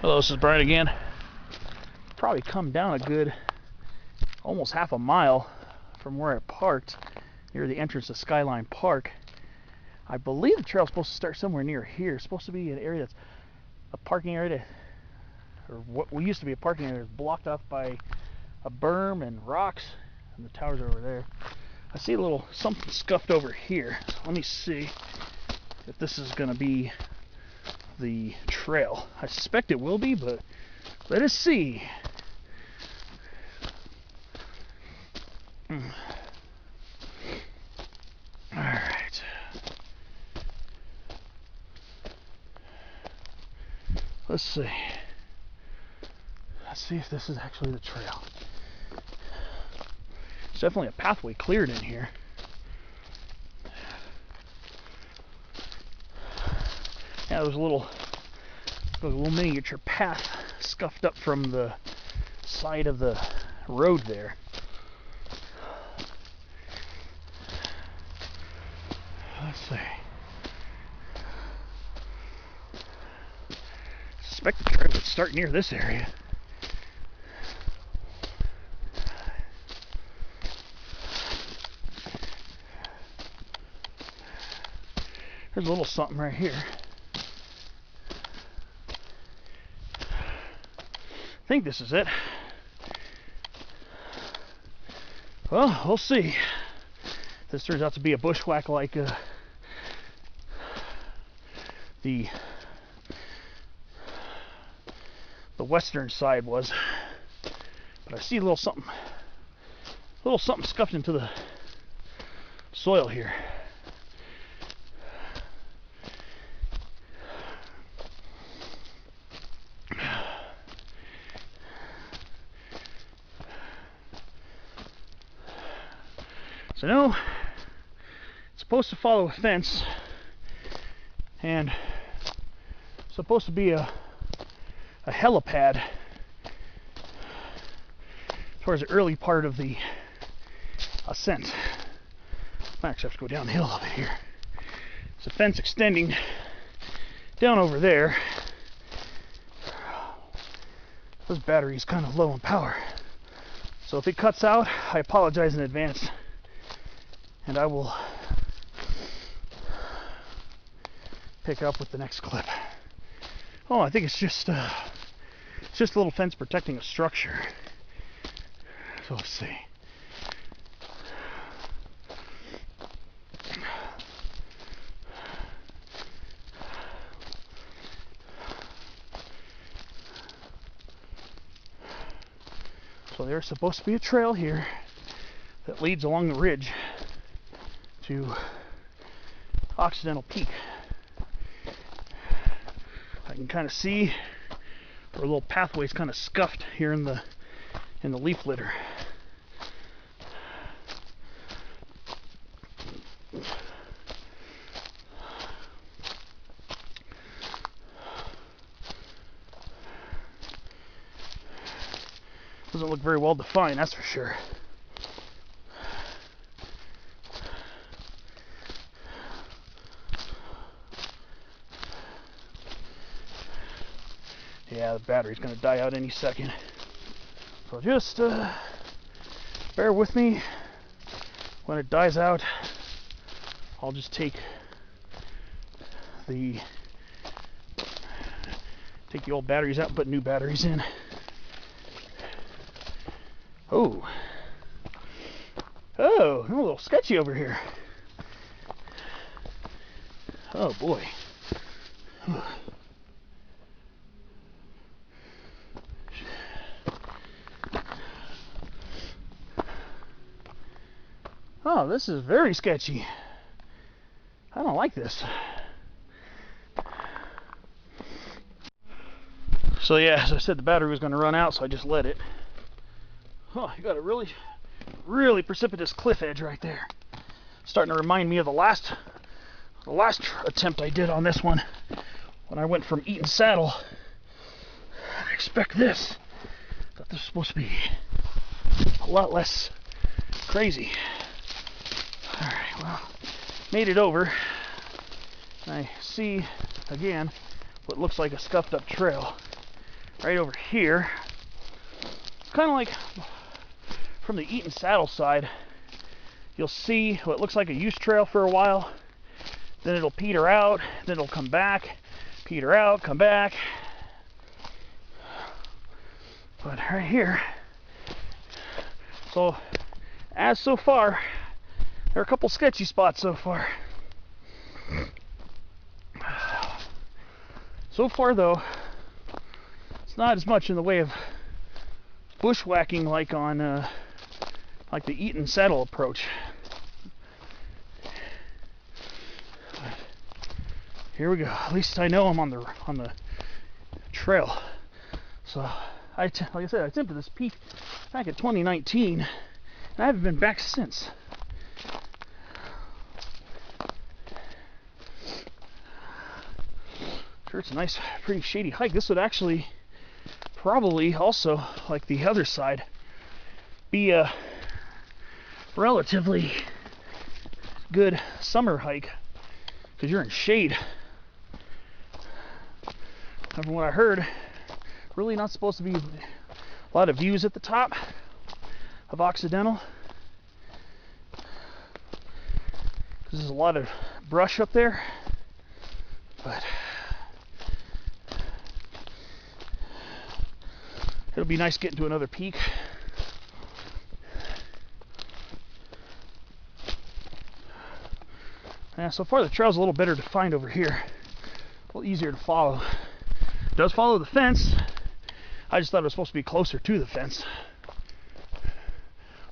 Hello, this is Brian again. Probably come down a good almost half a mile from where I parked near the entrance to Skyline Park. I believe the trail's supposed to start somewhere near here. It's supposed to be an area that's a parking area, or what used to be a parking area, is blocked off by a berm and rocks, and the towers are over there. I see a little something scuffed over here. So let me see if this is going to be the trail. I suspect it will be, but let us see. Alright. Let's see. Let's see if this is actually the trail. There's definitely a pathway cleared in here. Yeah, there's a little miniature path scuffed up from the side of the road there. Let's see. I suspect the trail would start near this area. There's a little something right here. I think this is it. Well, we'll see. This turns out to be a bushwhack like the western side was. But I see a little something scuffed into the soil here. So no, it's supposed to follow a fence and supposed to be a helipad towards the early part of the ascent. I actually have to go down the hill a little bit here. There's a fence extending down over there. This battery is kind of low in power, so if it cuts out, I apologize in advance. And I will pick up with the next clip. Oh, I think it's just a little fence protecting a structure. So let's see. So there's supposed to be a trail here that leads along the ridge to Occidental Peak. I can kind of see where a little pathway is kind of scuffed here in the leaf litter. Doesn't look very well defined, that's for sure. Yeah, the battery's going to die out any second. So just bear with me. When it dies out, I'll just take the old batteries out and put new batteries in. Oh, I'm a little sketchy over here. Oh boy. Oh, this is very sketchy. I don't like this. So yeah, as I said, the battery was going to run out, so I just let it. Oh, you got a really, really precipitous cliff edge right there. Starting to remind me of the last attempt I did on this one, when I went from Eaton Saddle. I expect this. Thought this was supposed to be a lot less crazy. Alright, well, made it over. I see, again, what looks like a scuffed up trail. right over here. It's kind of like from the Eaton Saddle side. You'll see what looks like a use trail for a while, then it'll peter out, then it'll come back, peter out, come back. But right here, so far, there are a couple sketchy spots so far. So far though, it's not as much in the way of bushwhacking like on like the Eaton Saddle approach. But here we go. At least I know I'm on the trail. So like I said, I attempted this peak back in 2019, and I haven't been back since. Sure, it's a nice, pretty shady hike. This would actually probably also, like the other side, be a relatively good summer hike because you're in shade. And from what I heard, really not supposed to be a lot of views at the top of Occidental because there's a lot of brush up there, but it'll be nice getting to another peak. Yeah, so far the trail's a little better defined over here, a little easier to follow. It does follow the fence. I just thought it was supposed to be closer to the fence.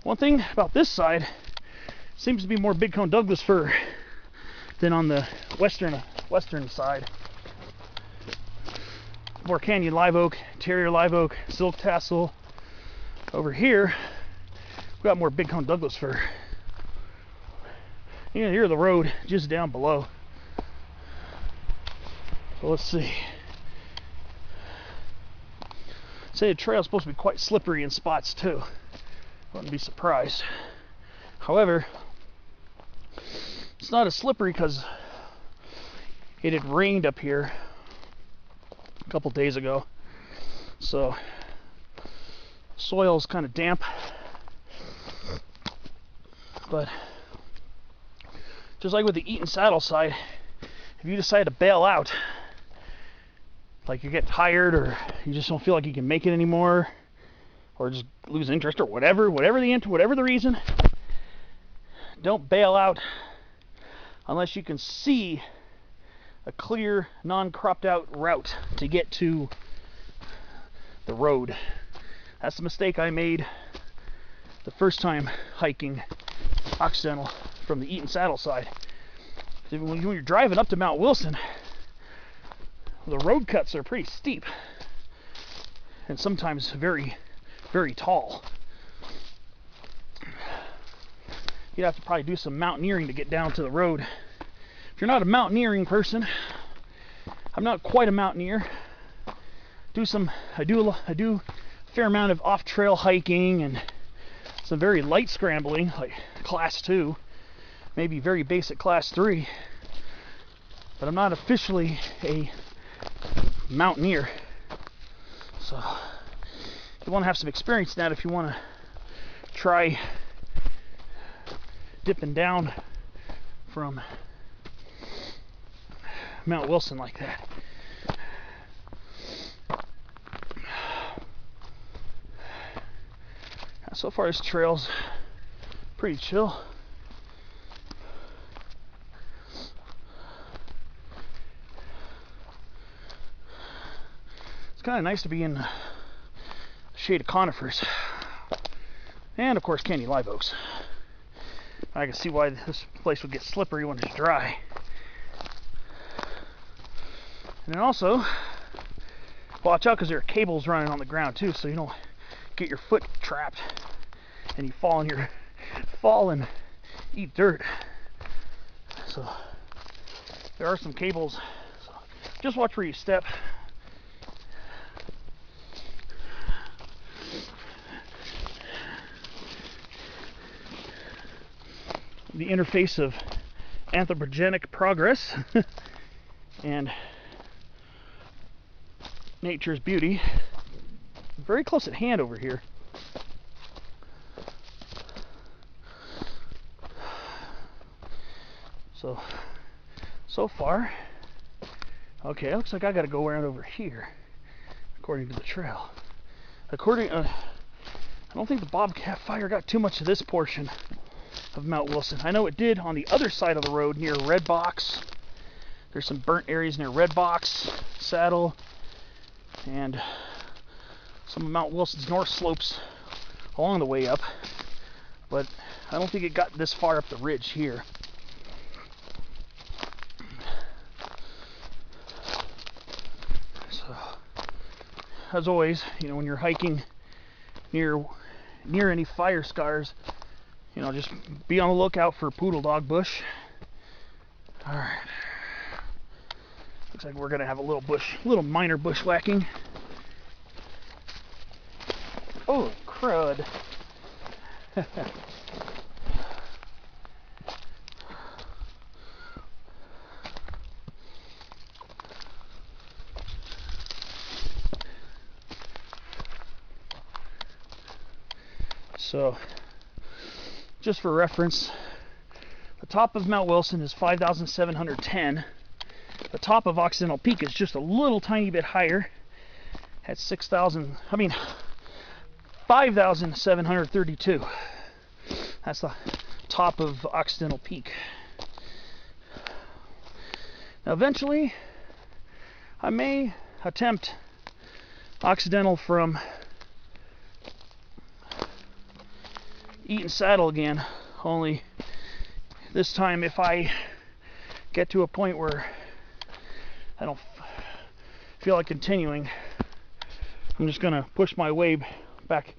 One thing about this side, seems to be more big cone Douglas fir than on the western side. More canyon live oak, interior live oak, silk tassel. Over here, we've got more big cone Douglas fir. You can hear the road just down below. So let's see. Say the trail's supposed to be quite slippery in spots too. Wouldn't be surprised. However, it's not as slippery because it had rained up here a couple days ago, so soil's kind of damp. But just like with the Eaton Saddle side, if you decide to bail out, like you get tired or you just don't feel like you can make it anymore, or just lose interest or whatever the reason, don't bail out unless you can see a clear, non-cropped out route to get to the road. That's the mistake I made the first time hiking Occidental from the Eaton Saddle side. When you're driving up to Mount Wilson, the road cuts are pretty steep and sometimes very, very tall. You'd have to probably do some mountaineering to get down to the road. If you're not a mountaineering person, I'm not quite a mountaineer. I do a fair amount of off-trail hiking and some very light scrambling, like class 2, maybe very basic class 3. But I'm not officially a mountaineer. So you want to have some experience in that if you want to try dipping down from Mount Wilson like that. So far this trail's pretty chill. It's kind of nice to be in the shade of conifers and of course canyon live oaks. I can see why this place would get slippery when it's dry. And then also watch out because there are cables running on the ground too, so you don't get your foot trapped and you fall and eat dirt. So there are some cables, so just watch where you step. The interface of anthropogenic progress and nature's beauty. very close at hand over here. So far, okay, looks like I got to go around over here, according to the trail. I don't think the bobcat fire got too much of this portion of Mount Wilson. I know it did on the other side of the road near Red Box. There's some burnt areas near Red Box, Saddle, and some of Mount Wilson's north slopes along the way up. But I don't think it got this far up the ridge here. So, as always, you know, when you're hiking near any fire scars, you know, just be on the lookout for poodle dog bush. All right. Looks like we're gonna have a little minor bushwhacking. Oh, crud. So, just for reference, the top of Mount Wilson is 5,710. The top of Occidental Peak is just a little tiny bit higher at 5,732. That's the top of Occidental Peak. Now eventually, I may attempt Occidental from Eaton Saddle again, only this time if I get to a point where I don't feel like continuing, I'm just gonna push my way back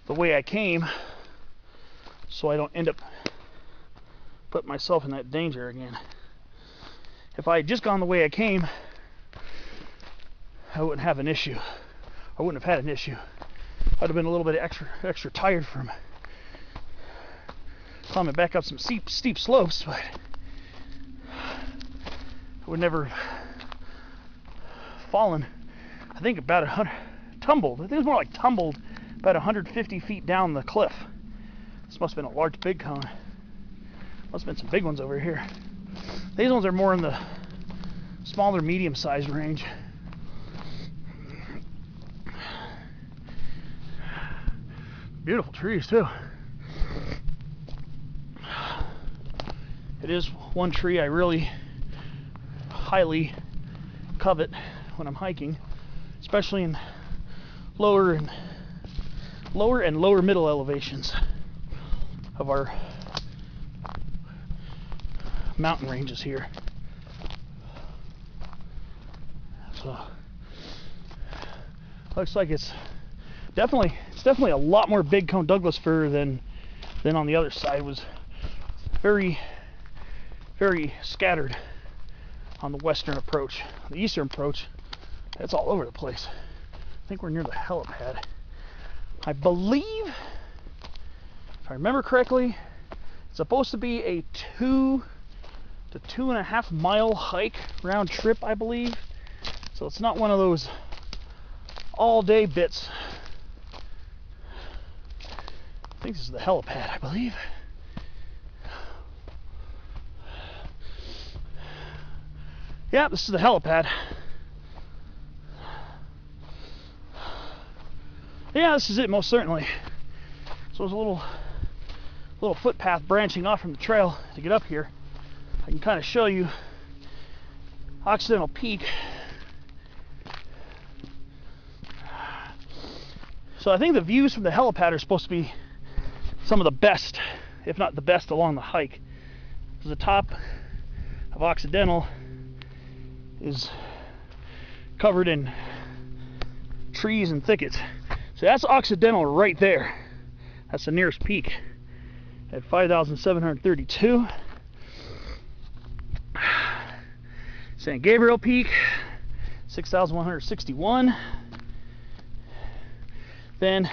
the way I came so I don't end up putting myself in that danger again. If I had just gone the way I came, I wouldn't have an issue. I wouldn't have had an issue. I'd have been a little bit extra tired from climbing back up some steep slopes, but I would never have fallen. I think about tumbled. I think it was more like tumbled about 150 feet down the cliff. This must have been a large big cone. Must have been some big ones over here. These ones are more in the smaller, medium-sized range. Beautiful trees too. It is one tree I really highly covet when I'm hiking, especially in lower and lower middle elevations of our mountain ranges here. So looks like it's definitely a lot more big cone Douglas fir than on the other side. It was very scattered on the western approach. The eastern approach, it's all over the place. I think we're near the helipad. I believe, if I remember correctly, it's supposed to be a 2 to 2.5 mile hike round trip, I believe. So it's not one of those all day bits. I think this is the helipad, I believe. Yeah, this is the helipad. Yeah, this is it, most certainly. So there's a little footpath branching off from the trail to get up here. I can kind of show you Occidental Peak. So I think the views from the helipad are supposed to be some of the best, if not the best, along the hike. Because the top of Occidental is covered in trees and thickets. So that's Occidental right there. That's the nearest peak at 5,732. St. Gabriel Peak, 6,161. Then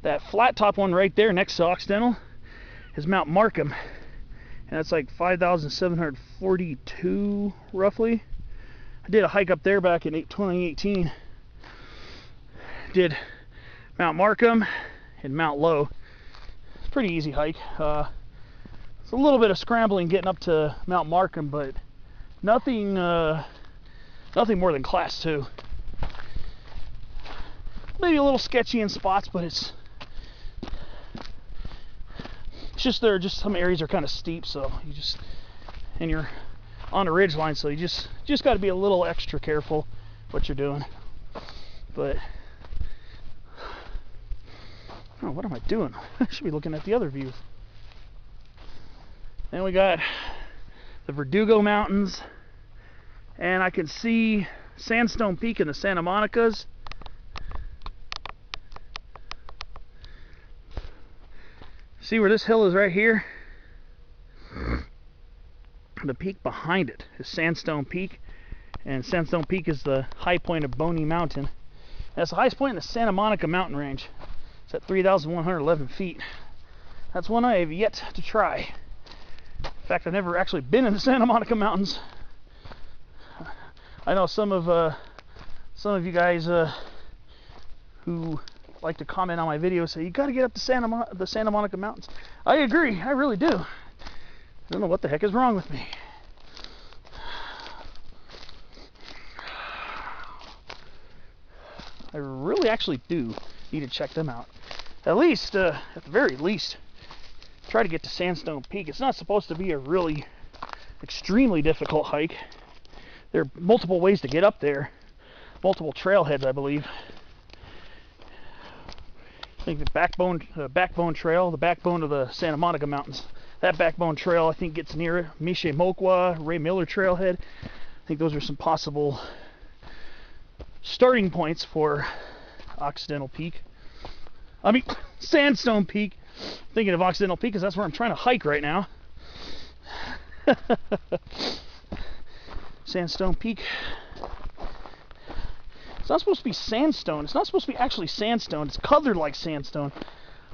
that flat top one right there next to Occidental is Mount Markham, and that's like 5,742 roughly. I did a hike up there back in 2018. did Mount Markham and Mount Low. It's a pretty easy hike. It's a little bit of scrambling getting up to Mount Markham, but nothing nothing more than class 2. Maybe a little sketchy in spots, but it's just there. Just some areas are kind of steep, so and you're on a ridge line, so you just got to be a little extra careful what you're doing. But oh, what am I doing? I should be looking at the other views. Then we got the Verdugo Mountains, and I can see Sandstone Peak in the Santa Monica's. See where this hill is right here? The peak behind it is Sandstone Peak, and Sandstone Peak is the high point of Boney Mountain. That's the highest point in the Santa Monica mountain range. It's at 3,111 feet. That's one I have yet to try. In fact, I've never actually been in the Santa Monica Mountains. I know some of you guys who like to comment on my videos say you got to get up to the Santa Monica Mountains. I agree, I really do. I don't know what the heck is wrong with me. I really actually do need to check them out. At least, at the very least, try to get to Sandstone Peak. It's not supposed to be a really extremely difficult hike. There are multiple ways to get up there. Multiple trailheads, I believe. I think the backbone trail, the backbone of the Santa Monica Mountains. That backbone trail, I think, gets near Miche Mokwa, Ray Miller Trailhead. I think those are some possible starting points for Occidental Peak. I mean, Sandstone Peak. Thinking of Occidental Peak because that's where I'm trying to hike right now. Sandstone Peak. It's not supposed to be sandstone. It's not supposed to be actually sandstone. It's colored like sandstone.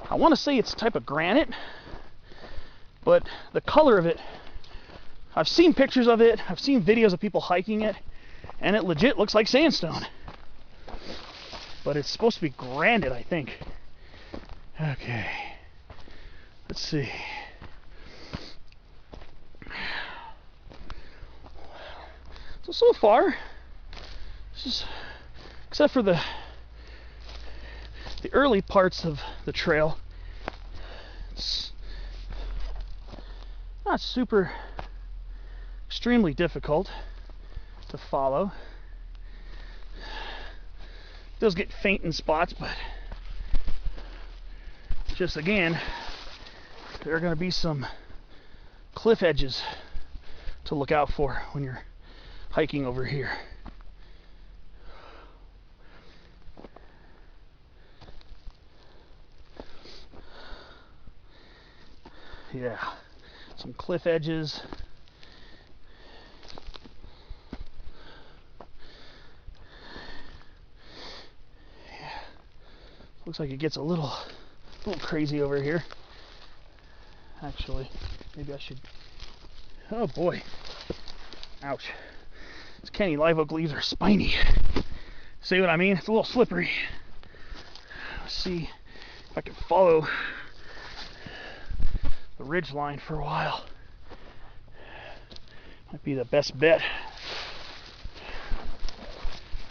I want to say it's a type of granite, but the color of it, I've seen pictures of it, I've seen videos of people hiking it, and it legit looks like sandstone. But it's supposed to be granite, I think. Okay. Let's see. So far, this is, except for the early parts of the trail, it's not super extremely difficult to follow. It does get faint in spots, but just again, there are going to be some cliff edges to look out for when you're hiking over here. Yeah, some cliff edges. Yeah. Looks like it gets a little crazy over here. Actually, maybe I should. Oh boy. Ouch. These Kenny live oak leaves are spiny. See what I mean? It's a little slippery. Let's see if I can follow the ridge line for a while. Might be the best bet.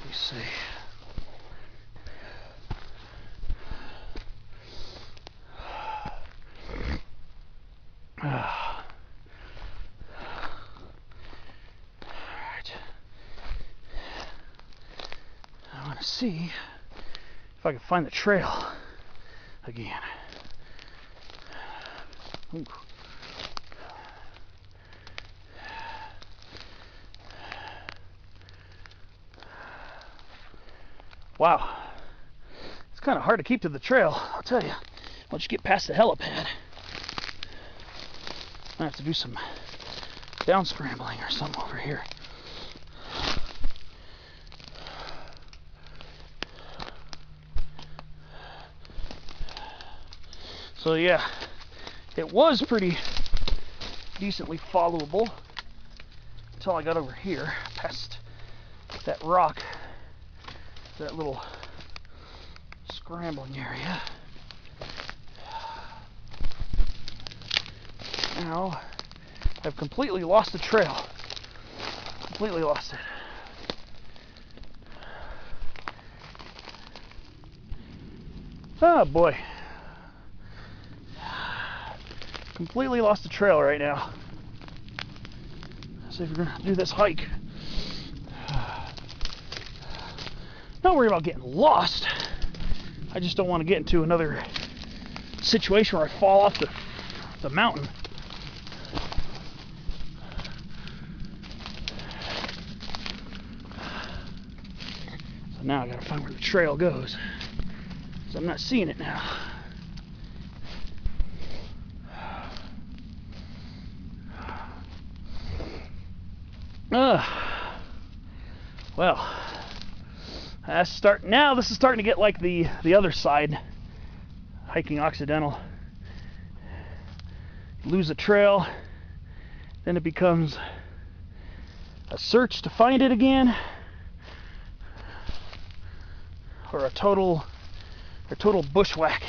Let me see. See if I can find the trail again. Ooh. Wow, it's kind of hard to keep to the trail, I'll tell you. Once you get past the helipad, I have to do some down scrambling or something over here. So yeah, it was pretty decently followable until I got over here, past that rock, that little scrambling area. Now, I've completely lost the trail. Completely lost it. Oh boy. Completely lost the trail right now. So if you're gonna do this hike, not worry about getting lost. I just don't want to get into another situation where I fall off the mountain. So now I gotta find where the trail goes. So I'm not seeing it now. Well, that's starting now. This is starting to get like the other side, hiking Occidental. Lose the trail, then it becomes a search to find it again, or a total bushwhack.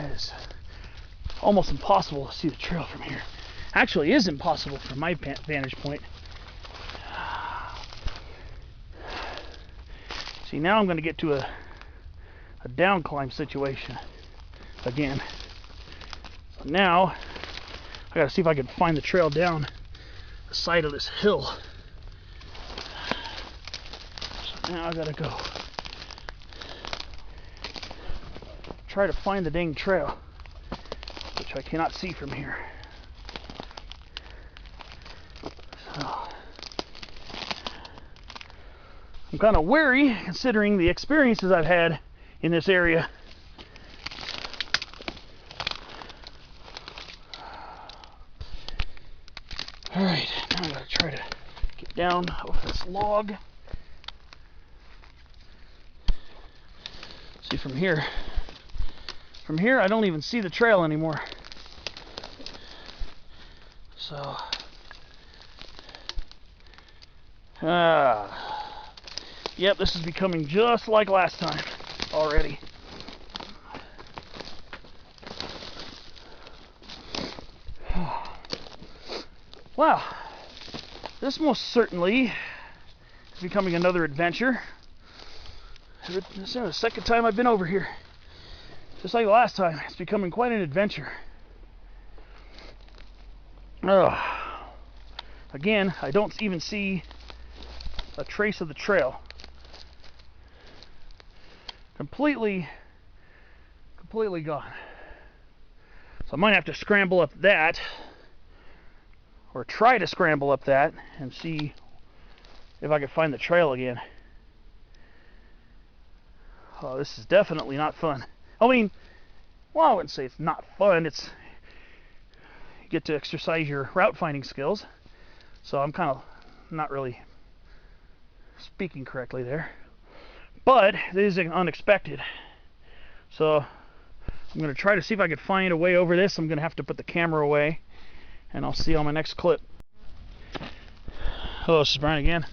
It is almost impossible to see the trail from here. Actually, it is impossible from my vantage point. See, now I'm going to get to a down climb situation again. So now I got to see if I can find the trail down the side of this hill. So now I got to go try to find the dang trail, which I cannot see from here. So I'm kind of wary considering the experiences I've had in this area. Alright, now I gotta try to get down off this log. See, from here I don't even see the trail anymore. So yep, this is becoming just like last time already. Wow, this most certainly is becoming another adventure. This is the second time I've been over here. Just like the last time, it's becoming quite an adventure. Again, I don't even see a trace of the trail. Completely gone. So I might have to scramble up that, or try to scramble up that and see if I can find the trail again. Oh, this is definitely not fun. I mean, well, I wouldn't say it's not fun. It's, you get to exercise your route finding skills. So I'm kind of not really speaking correctly there. But it is unexpected. So I'm going to try to see if I can find a way over this. I'm going to have to put the camera away, and I'll see you on my next clip. Hello, this is Brian again.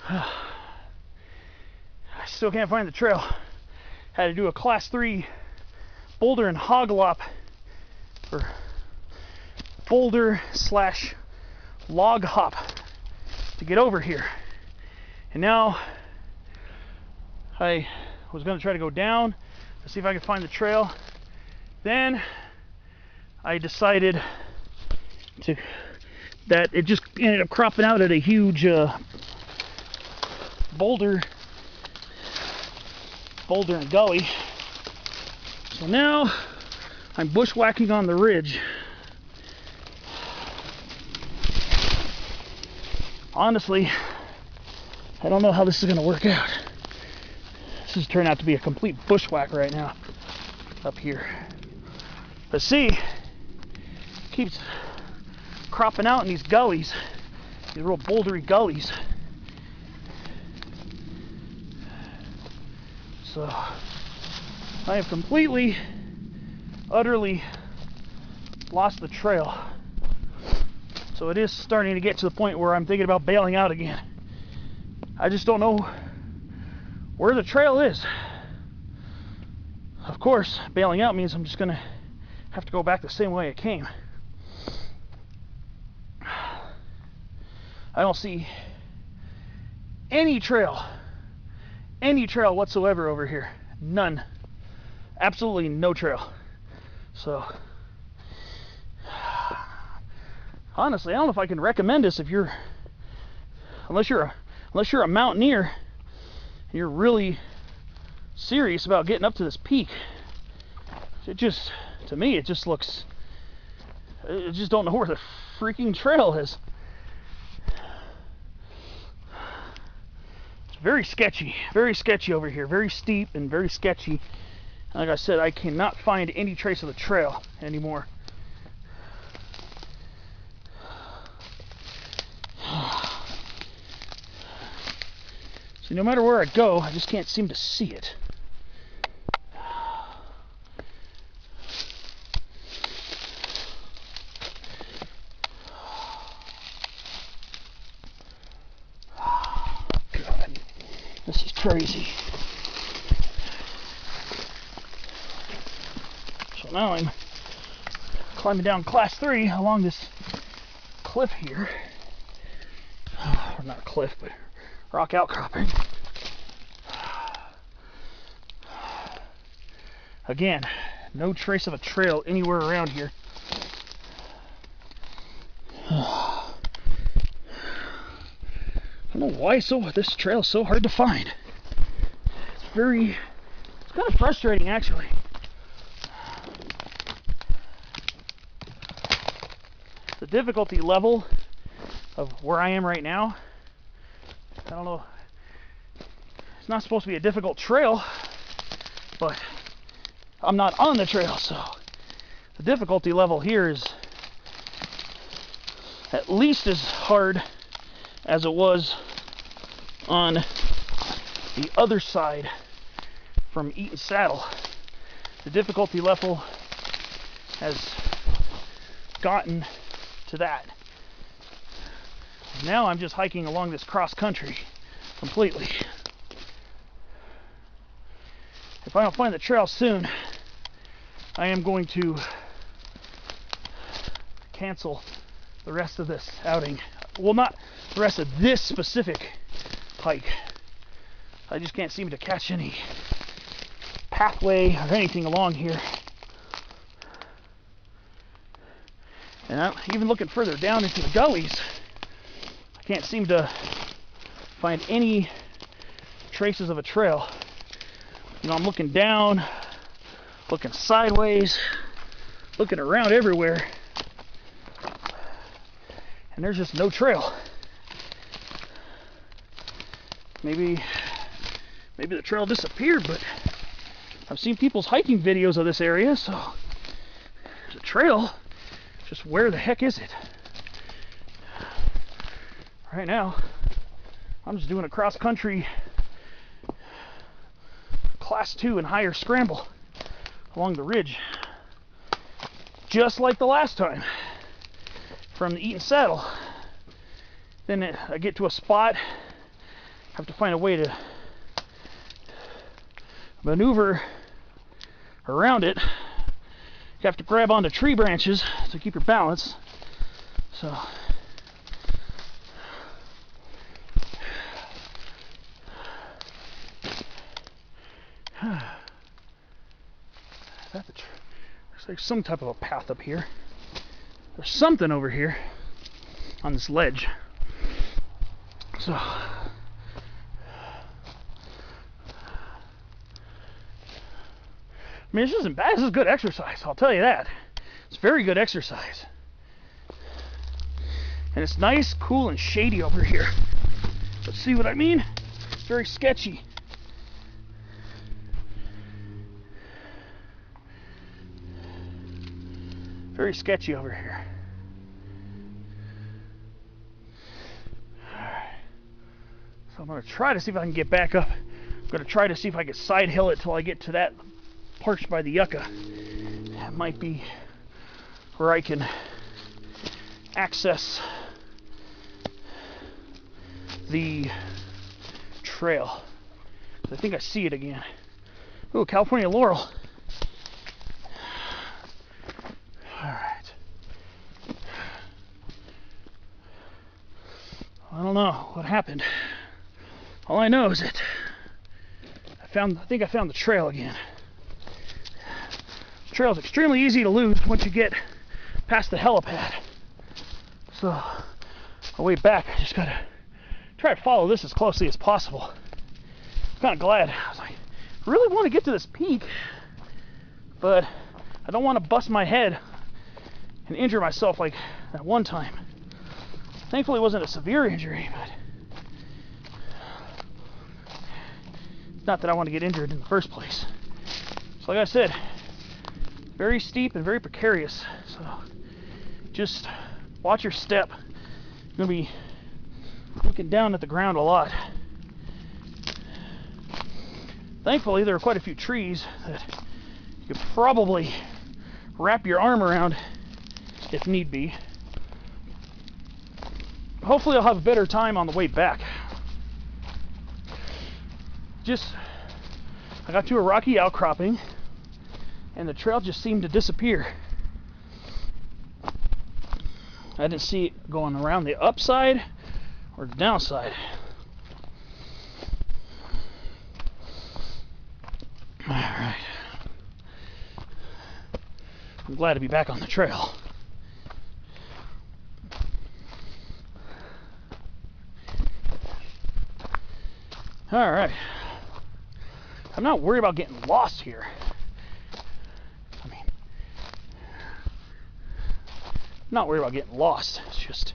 I still can't find the trail. Had to do a class 3 boulder and hog lop, or boulder / log hop, to get over here. And now I was going to try to go down to see if I could find the trail. Then I decided that it just ended up cropping out at a huge boulder and gully. So now I'm bushwhacking on the ridge. Honestly, I don't know how this is going to work out. This has turned out to be a complete bushwhack right now up here. But see, it keeps cropping out in these gullies, these real bouldery gullies. So I have completely, utterly lost the trail. So it is starting to get to the point where I'm thinking about bailing out again. I just don't know where the trail is. Of course, bailing out means I'm just going to have to go back the same way I came. I don't see any trail whatsoever over here. None. Absolutely no trail. So, honestly, I don't know if I can recommend this if you're, unless you're a mountaineer and you're really serious about getting up to this peak. It just, to me, it just looks, I just don't know where the freaking trail is. It's very sketchy over here, very steep and very sketchy. Like I said, I cannot find any trace of the trail anymore. So no matter where I go, I just can't seem to see it. God, this is crazy. So now I'm climbing down class 3 along this cliff here. Or not a cliff, but rock outcropping. Again, no trace of a trail anywhere around here. I don't know why this trail is so hard to find. It's kind of frustrating actually. The difficulty level of where I am right now, I don't know, it's not supposed to be a difficult trail, but I'm not on the trail, so the difficulty level here is at least as hard as it was on the other side from Eaton Saddle. The difficulty level has gotten to that. Now I'm just hiking along this cross country completely. If I don't find the trail soon, I am going to cancel the rest of this outing. Well, not the rest of this specific hike. I just can't seem to catch any pathway or anything along here. And I'm even looking further down into the gullies. I can't seem to find any traces of a trail. You know, I'm looking down, looking sideways, looking around everywhere, and there's just no trail. Maybe the trail disappeared, but I've seen people's hiking videos of this area, so there's a trail. Just where the heck is it? Right now, I'm just doing a cross-country class 2 and higher scramble along the ridge, just like the last time from the Eaton Saddle. Then I get to a spot, have to find a way to maneuver around it. You have to grab onto tree branches to keep your balance. So there's like some type of a path up here. There's something over here on this ledge. So I mean, this isn't bad. This is good exercise, I'll tell you that. It's very good exercise. And it's nice, cool, and shady over here. But see what I mean? It's very sketchy. Very sketchy over here. Alright. So I'm going to try to see if I can get back up. I'm going to try to see if I can side hill it till I get to that perched by the yucca. That might be where I can access the trail. I think I see it again. Ooh, California laurel. Alright. I don't know what happened. All I know is that I think I found the trail again. The trail is extremely easy to lose once you get past the helipad. So, on the way back, I just gotta try to follow this as closely as possible. I'm kind of glad. I was like, I really want to get to this peak, but I don't want to bust my head and injure myself like that one time. Thankfully, it wasn't a severe injury, but not that I want to get injured in the first place. So like I said, very steep and very precarious. So just watch your step. You're going to be looking down at the ground a lot. Thankfully, there are quite a few trees that you could probably wrap your arm around if need be. Hopefully I'll have a better time on the way back. I got to a rocky outcropping and the trail just seemed to disappear. I didn't see it going around the upside or the downside. Alright. I'm glad to be back on the trail. Alright. I'm not worried about getting lost here. I mean, I'm not worried about getting lost. It's just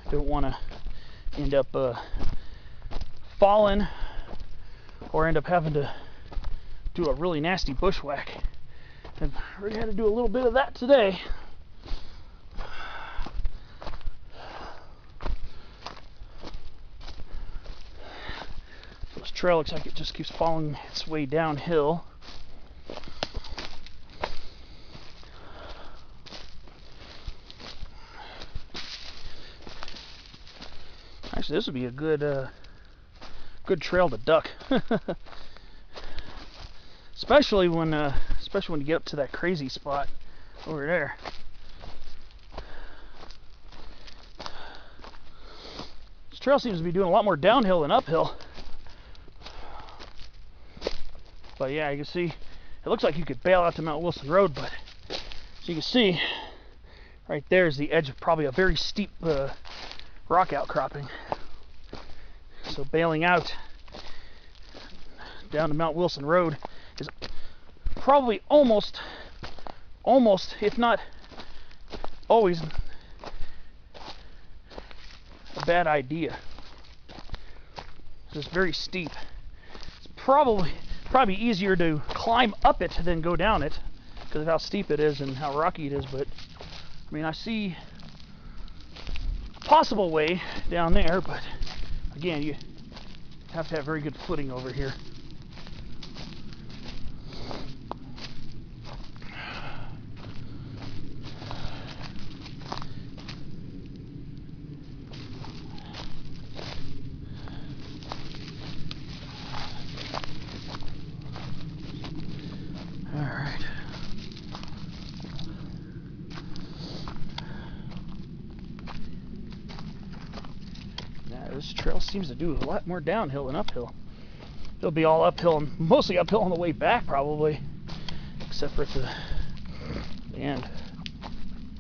I don't want to end up falling or end up having to do a really nasty bushwhack. I've already had to do a little bit of that today. This trail looks like it just keeps following its way downhill. Actually, this would be a good trail to duck. especially when you get up to that crazy spot over there. This trail seems to be doing a lot more downhill than uphill. But yeah, you can see it looks like you could bail out to Mount Wilson Road, but as you can see, right there is the edge of probably a very steep rock outcropping. So bailing out down to Mount Wilson Road is probably almost, if not always, a bad idea. It's just very steep. It's probably easier to climb up it than go down it because of how steep it is and how rocky it is, but I mean, I see a possible way down there, but again, you have to have very good footing over here. This trail seems to do a lot more downhill than uphill. It'll be all uphill, and mostly uphill on the way back probably, except for at the end.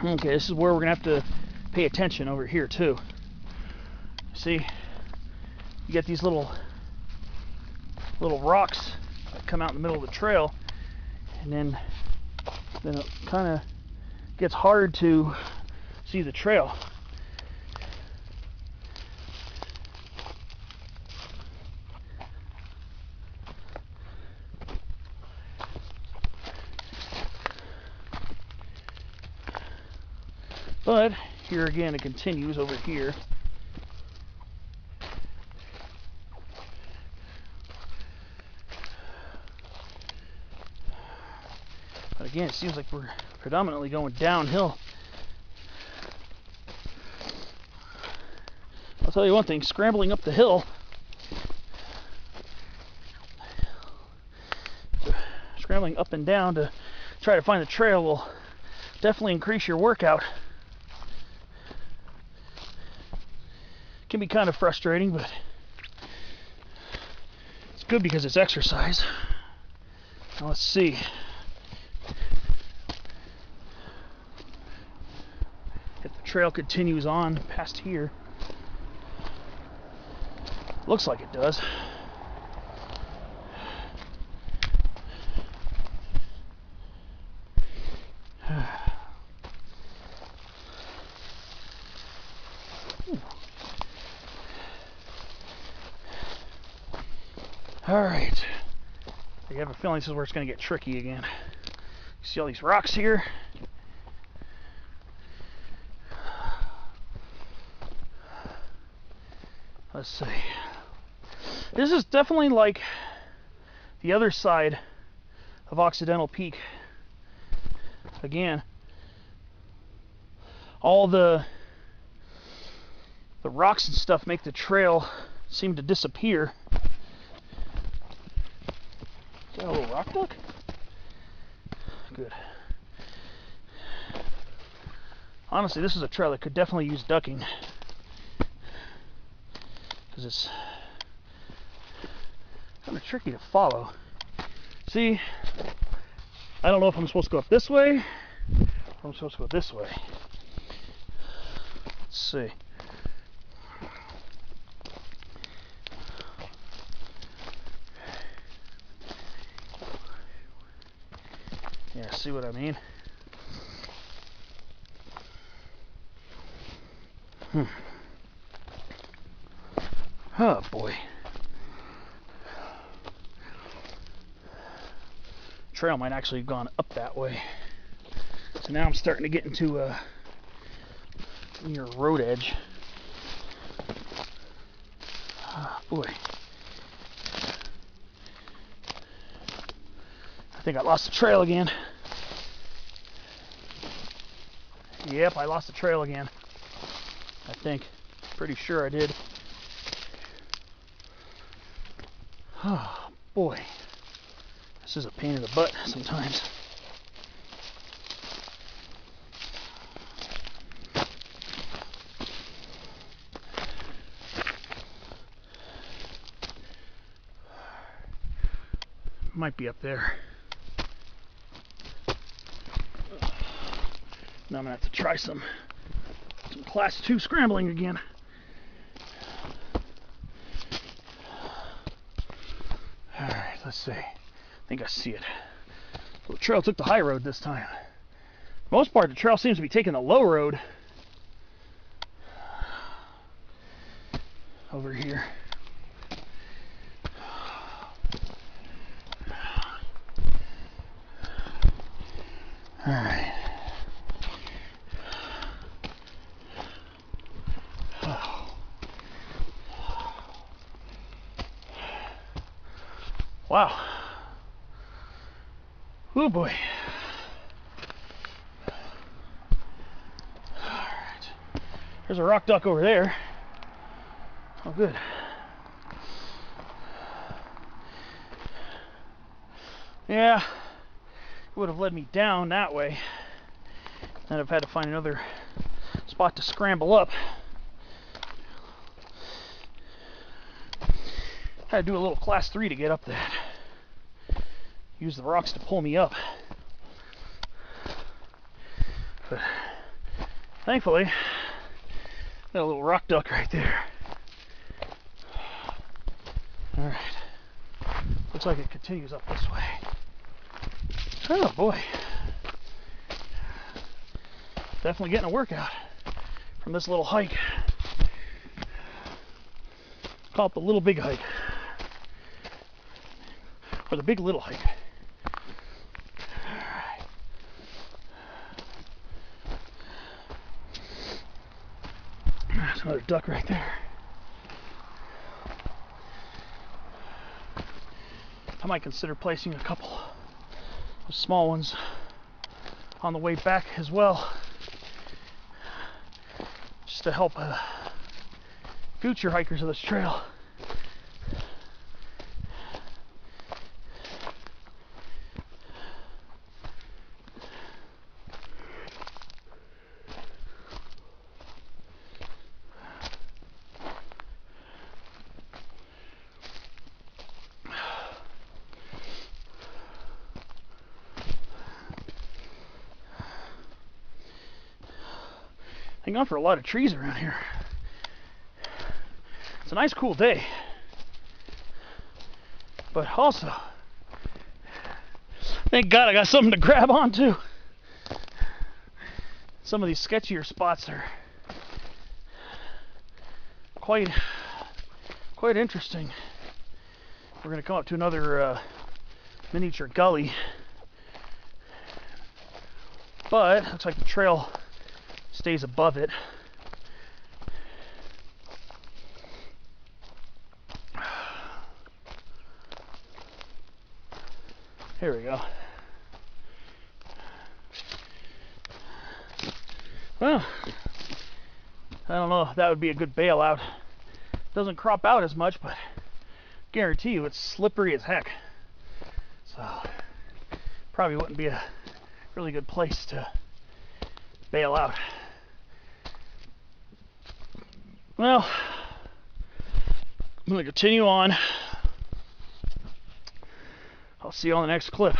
Okay, this is where we're gonna have to pay attention over here too. See, you get these little rocks that come out in the middle of the trail, and then it kind of gets hard to see the trail. But here again, it continues over here. But again, it seems like we're predominantly going downhill. tell you one thing, scrambling up the hill, scrambling up and down to try to find the trail will definitely increase your workout. Can be kind of frustrating, but it's good because it's exercise. Now let's see. If the trail continues on past here, looks like it does. All right. I have a feeling this is where it's going to get tricky again. See all these rocks here? Let's see. This is definitely like the other side of Occidental Peak. Again, all the rocks and stuff make the trail seem to disappear. Is that a little rock duck? Good. Honestly, this is a trail that could definitely use ducking, because it's kind of tricky to follow. See, I don't know if I'm supposed to go up this way or I'm supposed to go this way. Let's see. Yeah, see what I mean? Oh boy. Trail might actually have gone up that way. So now I'm starting to get into near a road edge. Oh boy. I think I lost the trail again. Yep, I lost the trail again. I think. Pretty sure I did. Oh boy. This is a pain in the butt sometimes. Might be up there. Now I'm gonna have to try some class 2 scrambling again. Alright, let's see. I think I see it. So the trail took the high road this time. For the most part, the trail seems to be taking the low road over here. Alright. Wow. Oh boy. Alright. There's a rock duck over there. Oh good. Yeah. It would have led me down that way. Then I've had to find another spot to scramble up. Had to do a little class 3 to get up that. Use the rocks to pull me up. But thankfully, got a little rock duck right there. Alright. Looks like it continues up this way. Oh boy. Definitely getting a workout from this little hike. Call it the little big hike. Or the big little hike. Alright. There's another duck right there. I might consider placing a couple of small ones on the way back as well, just to help future hikers of this trail. Hang on for a lot of trees around here. It's a nice cool day, but also thank God I got something to grab onto. Some of these sketchier spots are quite interesting. We're going to come up to another miniature gully, but looks like the trail stays above it. Here we go. Well, I don't know if that would be a good bailout. Doesn't crop out as much, but guarantee you it's slippery as heck. So probably wouldn't be a really good place to bail out. Well, I'm going to continue on. I'll see you on the next clip.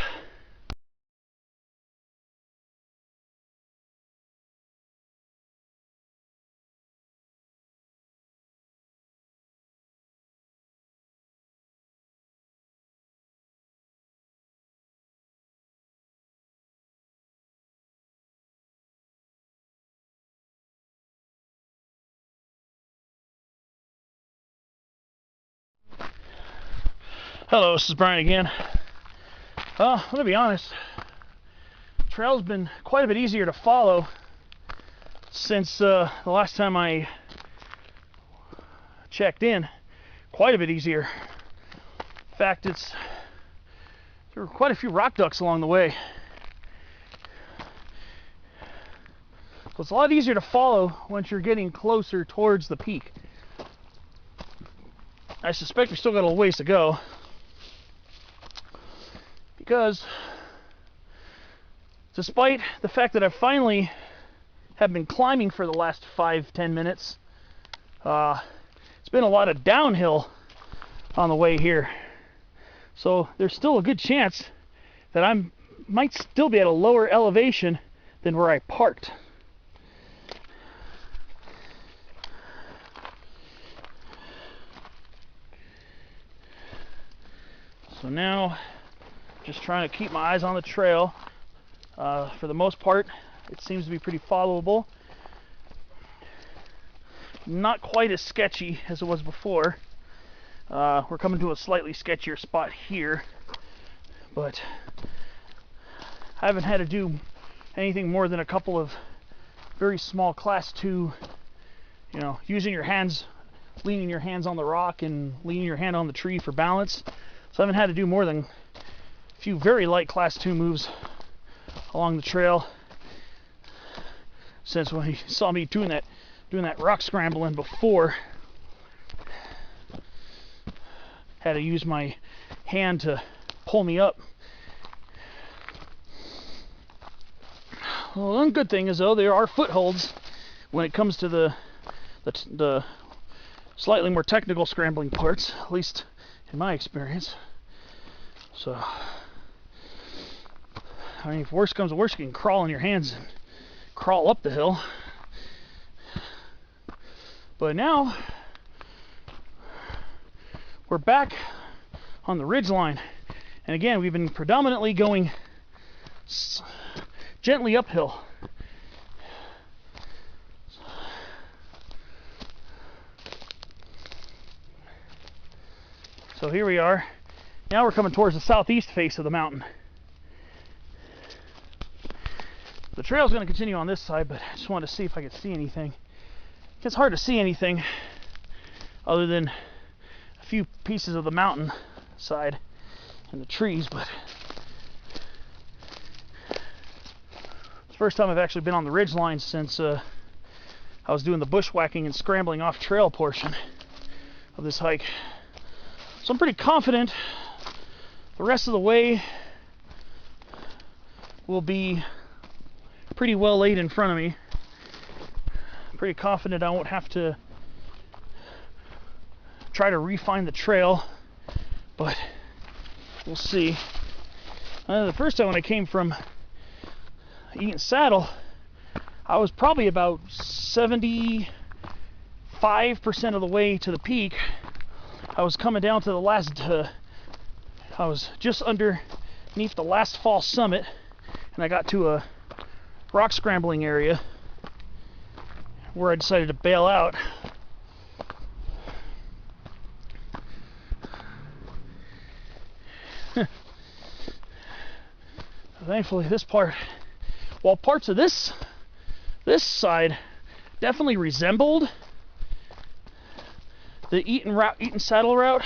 Hello, this is Brian again. Well, I'm gonna be honest, the trail's been quite a bit easier to follow since the last time I checked in. Quite a bit easier. In fact, there were quite a few rock ducks along the way. So it's a lot easier to follow once you're getting closer towards the peak. I suspect we still got a little ways to go, because despite the fact that I finally have been climbing for the last 5-10 minutes, it's been a lot of downhill on the way here. So there's still a good chance that I might still be at a lower elevation than where I parked. So now, just trying to keep my eyes on the trail. For the most part, it seems to be pretty followable. Not quite as sketchy as it was before. We're coming to a slightly sketchier spot here, but I haven't had to do anything more than a couple of very small class 2, using your hands, leaning your hands on the rock and leaning your hand on the tree for balance. So I haven't had to do more than a few very light class 2 moves along the trail since when he saw me doing that rock scrambling before. Had to use my hand to pull me up. Well, one good thing is, though, there are footholds when it comes to the slightly more technical scrambling parts, at least in my experience. So, I mean, if worse comes to worse, you can crawl on your hands and crawl up the hill. But now we're back on the ridge line, and again, we've been predominantly going gently uphill. So here we are. Now we're coming towards the southeast face of the mountain. The trail's going to continue on this side, but I just wanted to see if I could see anything. It's hard to see anything other than a few pieces of the mountain side and the trees, but it's the first time I've actually been on the ridge line since I was doing the bushwhacking and scrambling off trail portion. of this hike. So I'm pretty confident the rest of the way will be pretty well laid in front of me. Pretty confident I won't have to try to refine the trail, but we'll see. The first time when I came from Eaton Saddle, I was probably about 75% of the way to the peak. I was coming down to the last, I was just underneath the last false summit, and I got to a rock scrambling area where I decided to bail out. Thankfully this part, while parts of this side definitely resembled the Eaton Saddle route,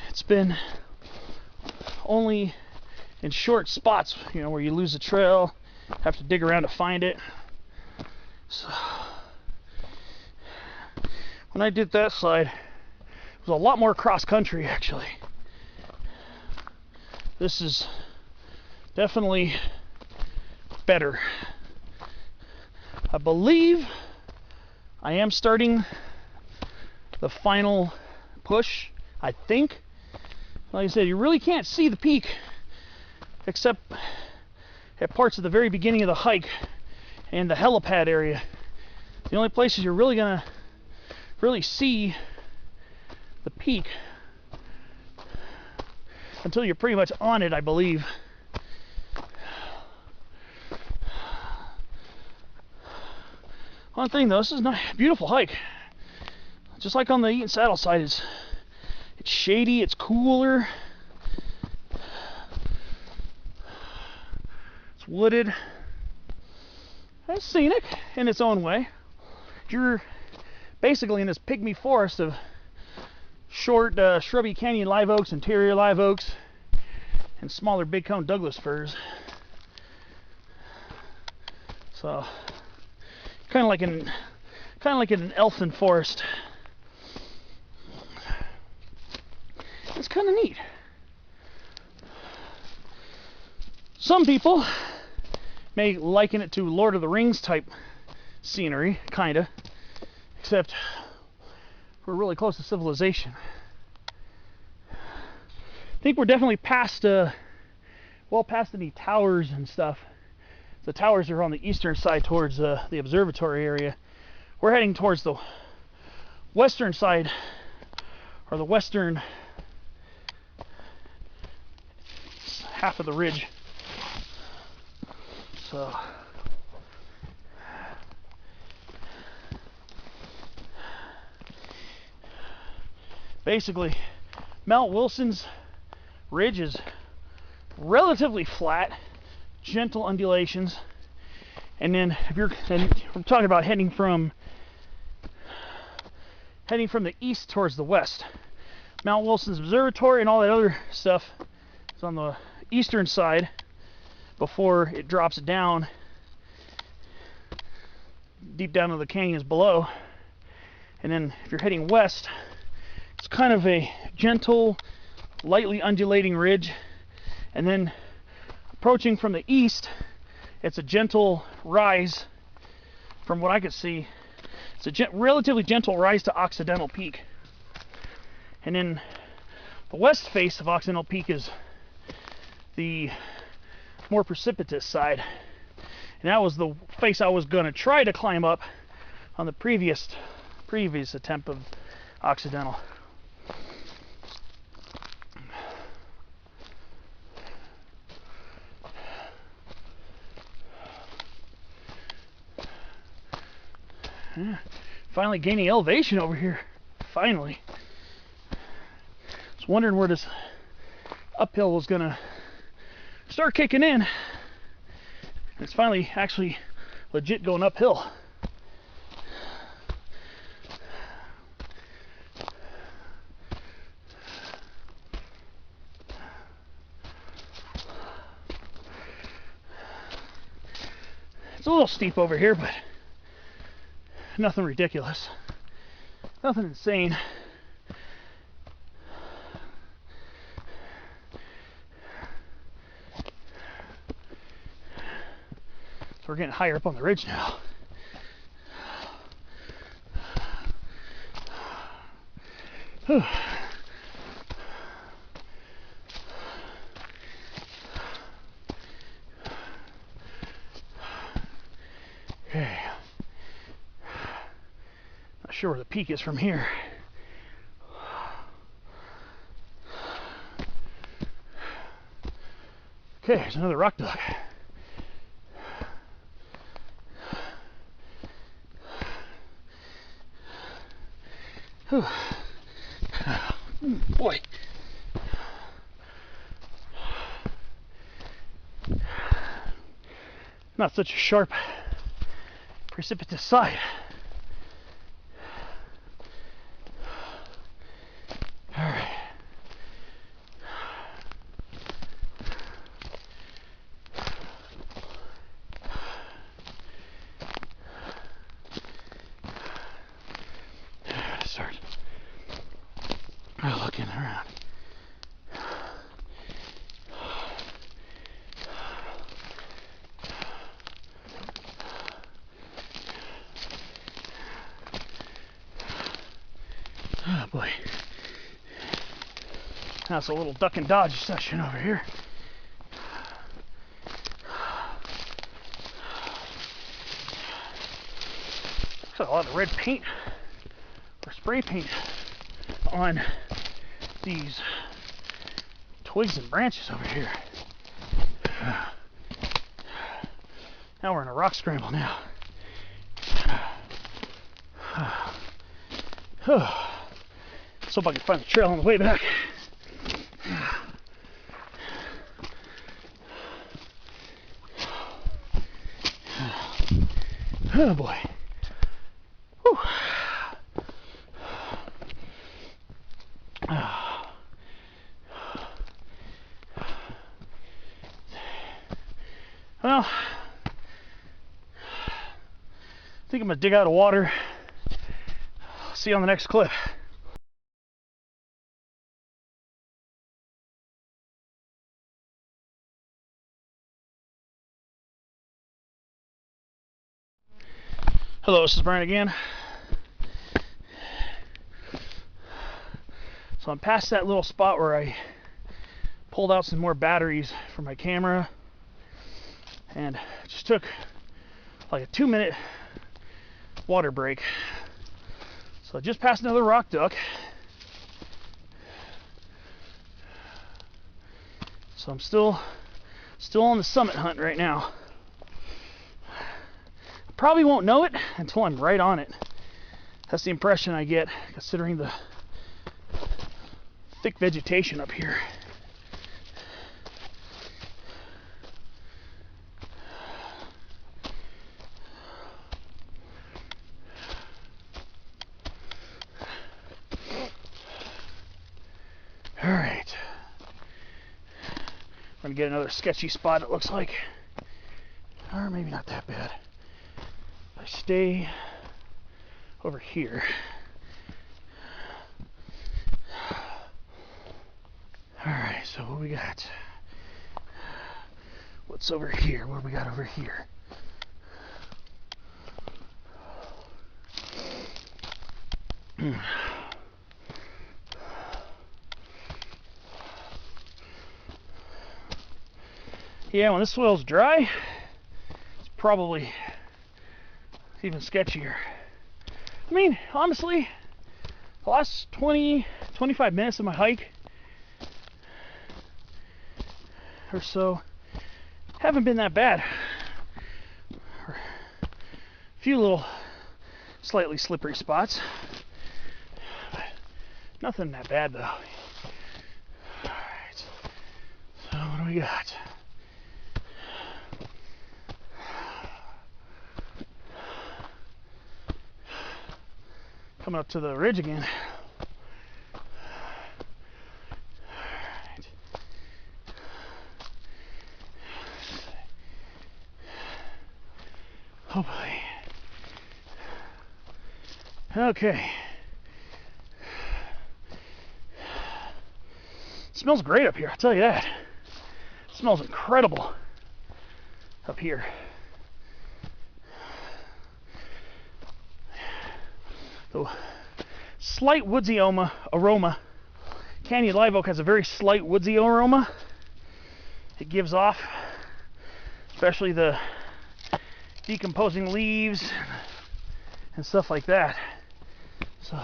it's been only in short spots, you know, where you lose the trail, have to dig around to find it. So when I did that side, it was a lot more cross country actually. This is definitely better. I believe I am starting the final push, I think. Like I said, you really can't see the peak except at parts of the very beginning of the hike and the helipad area. The only places you're really gonna see the peak until you're pretty much on it, I believe. One thing though, this is a beautiful hike. Just like on the Eaton Saddle side, it's shady, it's cooler, it's wooded, it's scenic in its own way. You're basically in this pygmy forest of short shrubby canyon live oaks, interior live oaks, and smaller big cone Douglas firs. So kind of like in an elfin forest. It's kind of neat. Some people may liken it to Lord of the Rings type scenery, kinda, except we're really close to civilization. I think we're definitely past, well past any towers and stuff. The towers are on the eastern side towards the observatory area. We're heading towards the western side, or the western half of the ridge. So basically, Mount Wilson's ridge is relatively flat, gentle undulations, and then we're talking about heading from the east towards the west. Mount Wilson's observatory and all that other stuff is on the eastern side before it drops down deep down to the canyons below. And then if you're heading west, it's kind of a gentle, lightly undulating ridge, and then approaching from the east, it's a gentle rise. From what I could see, it's a relatively gentle rise to Occidental Peak. And then the west face of Occidental Peak is the more precipitous side. And that was the face I was going to try to climb up on the previous attempt of Occidental. Yeah, finally gaining elevation over here. Finally. I was wondering where this uphill was going to start kicking in. It's finally actually legit going uphill. It's a little steep over here, but nothing ridiculous. Nothing insane. So we're getting higher up on the ridge now. Whew. Okay. Not sure where the peak is from here. Okay, there's another rock duck. Whew. Boy. Not such a sharp, precipitous side. All right. Start looking around. Oh boy. That's a little duck and dodge session over here. Looks like a lot of red paint or spray paint on these twigs and branches over here. Now we're in a rock scramble now. Let's hope I can find the trail on the way back. Oh boy. Whew. Well, I think I'm gonna dig out of water. See you on the next clip. Hello, this is Brian again. So I'm past that little spot where I pulled out some more batteries for my camera and just took like a 2-minute water break. So I just passed another rock duck. So I'm still on the summit hunt right now. Probably won't know it until I'm right on it. That's the impression I get, considering the thick vegetation up here. All right. I'm gonna get another sketchy spot, it looks like. Or maybe not that bad. I stay over here. Alright, so what we got? What's over here? What do we got over here? Yeah, when this soil's dry, it's probably even sketchier. I mean, honestly, the last 25 minutes of my hike or so haven't been that bad. A few little slightly slippery spots, but nothing that bad though. Alright, so what do we got? Coming up to the ridge again. Alright. Oh boy. Okay. smells great up here, I'll tell you that. It smells incredible up here. So, slight woodsy aroma. Canyon live oak has a very slight woodsy aroma. It gives off, especially the decomposing leaves and stuff like that. So,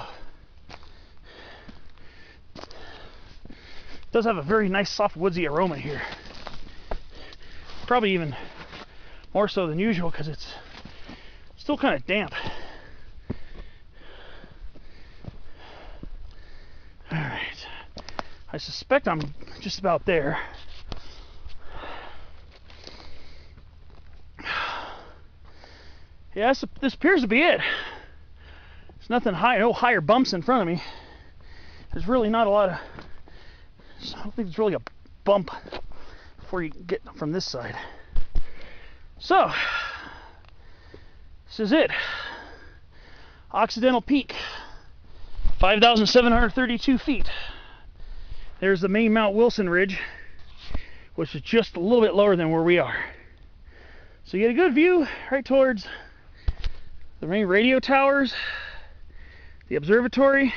it does have a very nice soft woodsy aroma here. Probably even more so than usual because it's still kind of damp. Alright, I suspect I'm just about there. Yeah, this appears to be it. There's nothing high, no higher bumps in front of me. There's really not a lot of, I don't think there's really a bump before you get from this side. So, this is it. Occidental Peak, 5,732 feet. There's the main Mount Wilson Ridge, which is just a little bit lower than where we are. So you get a good view right towards the main radio towers, the observatory,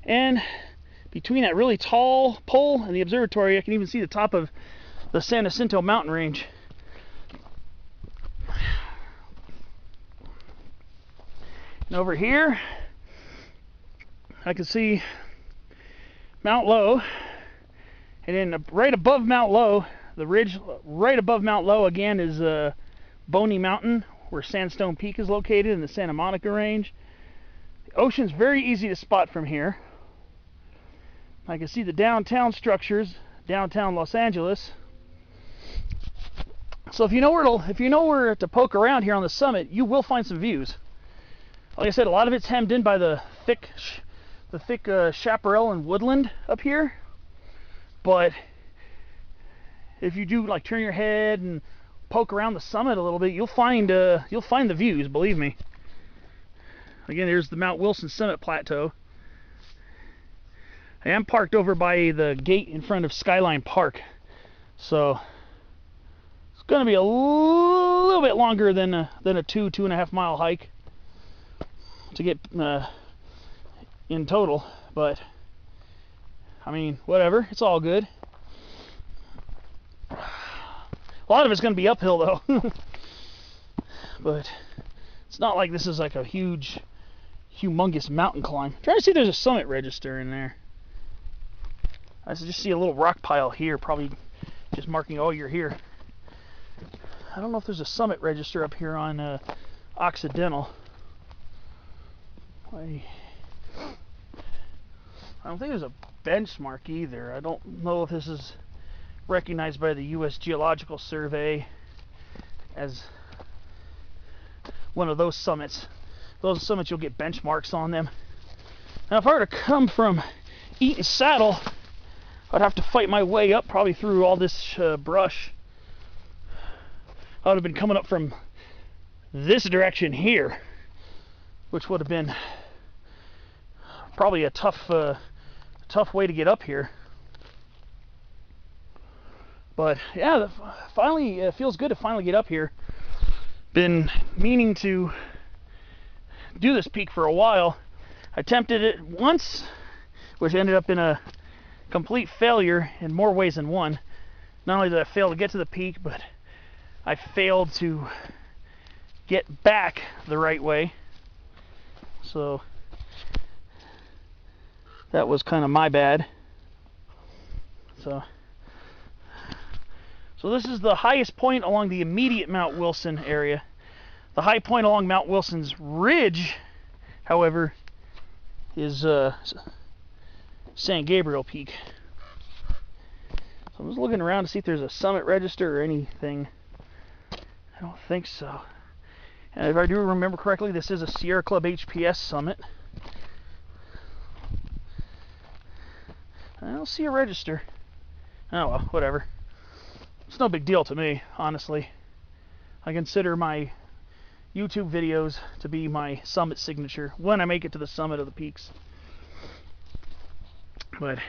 and between that really tall pole and the observatory, I can even see the top of the San Jacinto mountain range. And over here, I can see Mount Low, and then right above Mount Low, the ridge right above Mount Low again is Boney Mountain, where Sandstone Peak is located in the Santa Monica Range. The ocean's very easy to spot from here. I can see the downtown structures, downtown Los Angeles. So if you know where to poke around here on the summit, you will find some views. Like I said, a lot of it's hemmed in by the thick chaparral and woodland up here. But if you do like turn your head and poke around the summit a little bit, you'll find the views, believe me. Again, there's the Mount Wilson Summit Plateau. I am parked over by the gate in front of Skyline Park, so it's going to be a little bit longer than a 2.5 mile hike to get in total, but I mean, whatever, it's all good. A lot of it's going to be uphill though, but it's not like this is like a humongous mountain climb. I'm trying to see if there's a summit register in there. I just see a little rock pile here, probably just marking, oh, you're here. I don't know if there's a summit register up here on Occidental. I don't think there's a benchmark either. I don't know if this is recognized by the U.S. Geological Survey as one of those summits. Those summits, you'll get benchmarks on them. Now, if I were to come from Eaton Saddle, I'd have to fight my way up probably through all this brush. I would have been coming up from this direction here, which would have been probably a tough way to get up here. But yeah, finally, it feels good to finally get up here. Been meaning to do this peak for a while. I attempted it once, which ended up in a complete failure in more ways than one. Not only did I fail to get to the peak, but I failed to get back the right way. So that was kind of my bad. So this is the highest point along the immediate Mount Wilson area. The high point along Mount Wilson's ridge, however, is San Gabriel Peak. So I'm just looking around to see if there's a summit register or anything. I don't think so. And if I do remember correctly, this is a Sierra Club HPS summit. I don't see a register. Oh well, whatever. It's no big deal to me, honestly. I consider my YouTube videos to be my summit signature when I make it to the summit of the peaks. But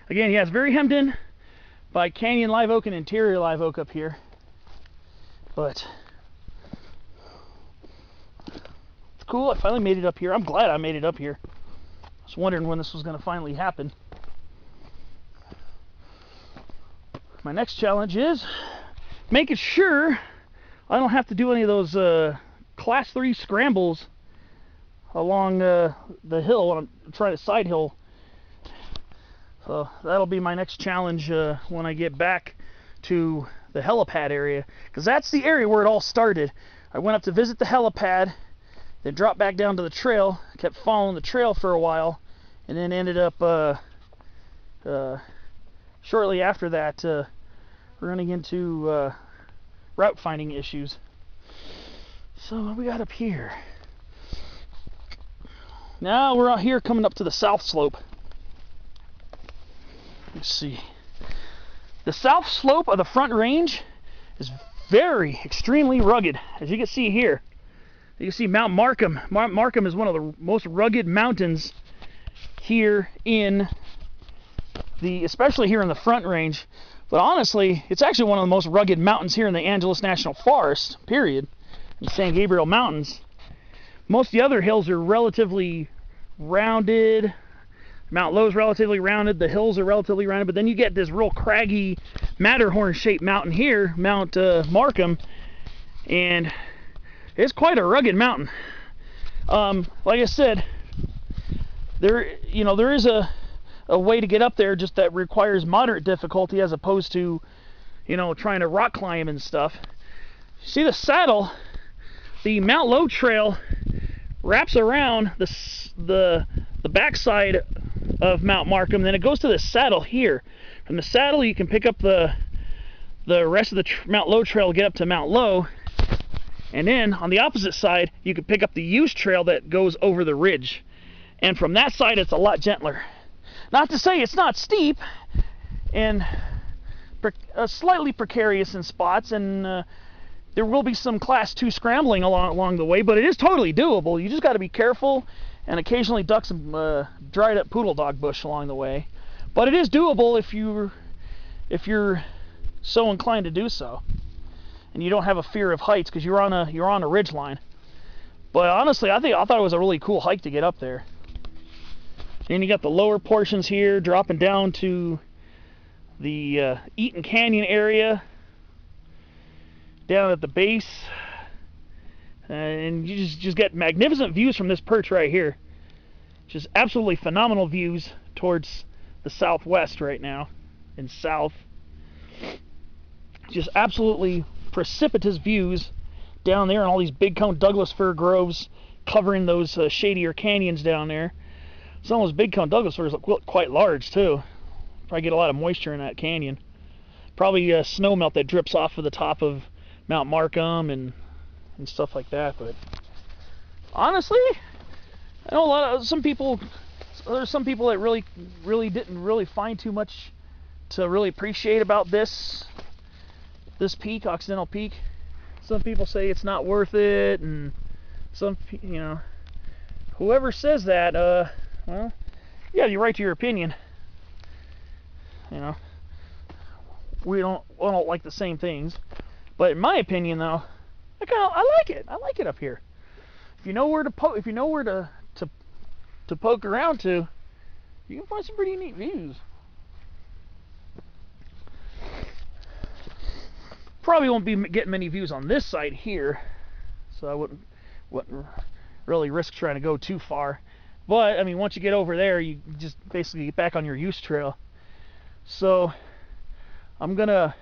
Again, yeah, it's very hemmed in by canyon live oak and interior live oak up here. But it's cool. I finally made it up here. I'm glad I made it up here. I was wondering when this was going to finally happen. My next challenge is making sure I don't have to do any of those class 3 scrambles along the hill when I'm trying to side hill. So that'll be my next challenge when I get back to the helipad area, because that's the area where it all started. I went up to visit the helipad, then dropped back down to the trail, kept following the trail for a while, and then ended up shortly after that running into route finding issues. So what we got up here? Now we're out here coming up to the south slope. Let's see. The south slope of the Front Range is extremely rugged. As you can see here, you can see Mount Markham. Markham is one of the most rugged mountains here especially here in the Front Range. But honestly, it's actually one of the most rugged mountains here in the Angeles National Forest, period. The San Gabriel Mountains. Most of the other hills are relatively rounded. Mount Low's relatively rounded, the hills are relatively rounded, but then you get this real craggy Matterhorn-shaped mountain here, Mount Markham, and it's quite a rugged mountain. Like I said, there is a way to get up there, just that requires moderate difficulty as opposed to, trying to rock climb and stuff. See the saddle, the Mount Low Trail wraps around the backside of Mount Markham, then it goes to the saddle here. From the saddle you can pick up the rest of the Mount Low Trail to get up to Mount Low, and then on the opposite side you can pick up the Use Trail that goes over the ridge, and from that side it's a lot gentler. Not to say it's not steep and slightly precarious in spots, and there will be some class 2 scrambling along the way, but it is totally doable. You just got to be careful and occasionally duck some dried up poodle dog bush along the way. But it is doable if you're so inclined to do so, and you don't have a fear of heights because you're on a ridge line. But honestly, I thought it was a really cool hike to get up there. And you got the lower portions here dropping down to the Eaton Canyon area down at the base. And you just get magnificent views from this perch right here. Just absolutely phenomenal views towards the southwest right now and south. Just absolutely precipitous views down there, and all these big cone Douglas fir groves covering those shadier canyons down there. Some of those big cone Douglas firs look quite large too. Probably get a lot of moisture in that canyon. Probably snow melt that drips off of the top of Mount Markham and stuff like that. But honestly, I know there's some people that really didn't find too much to really appreciate about this peak, Occidental Peak. Some people say it's not worth it, and whoever says that, well, yeah, you're right to your opinion. We don't like the same things, but in my opinion, though, I like it. I like it up here. If you know where to poke, to poke around to, you can find some pretty neat views. Probably won't be getting many views on this side here, so I wouldn't really risk trying to go too far. But I mean, once you get over there, you just basically get back on your Use Trail. So I'm gonna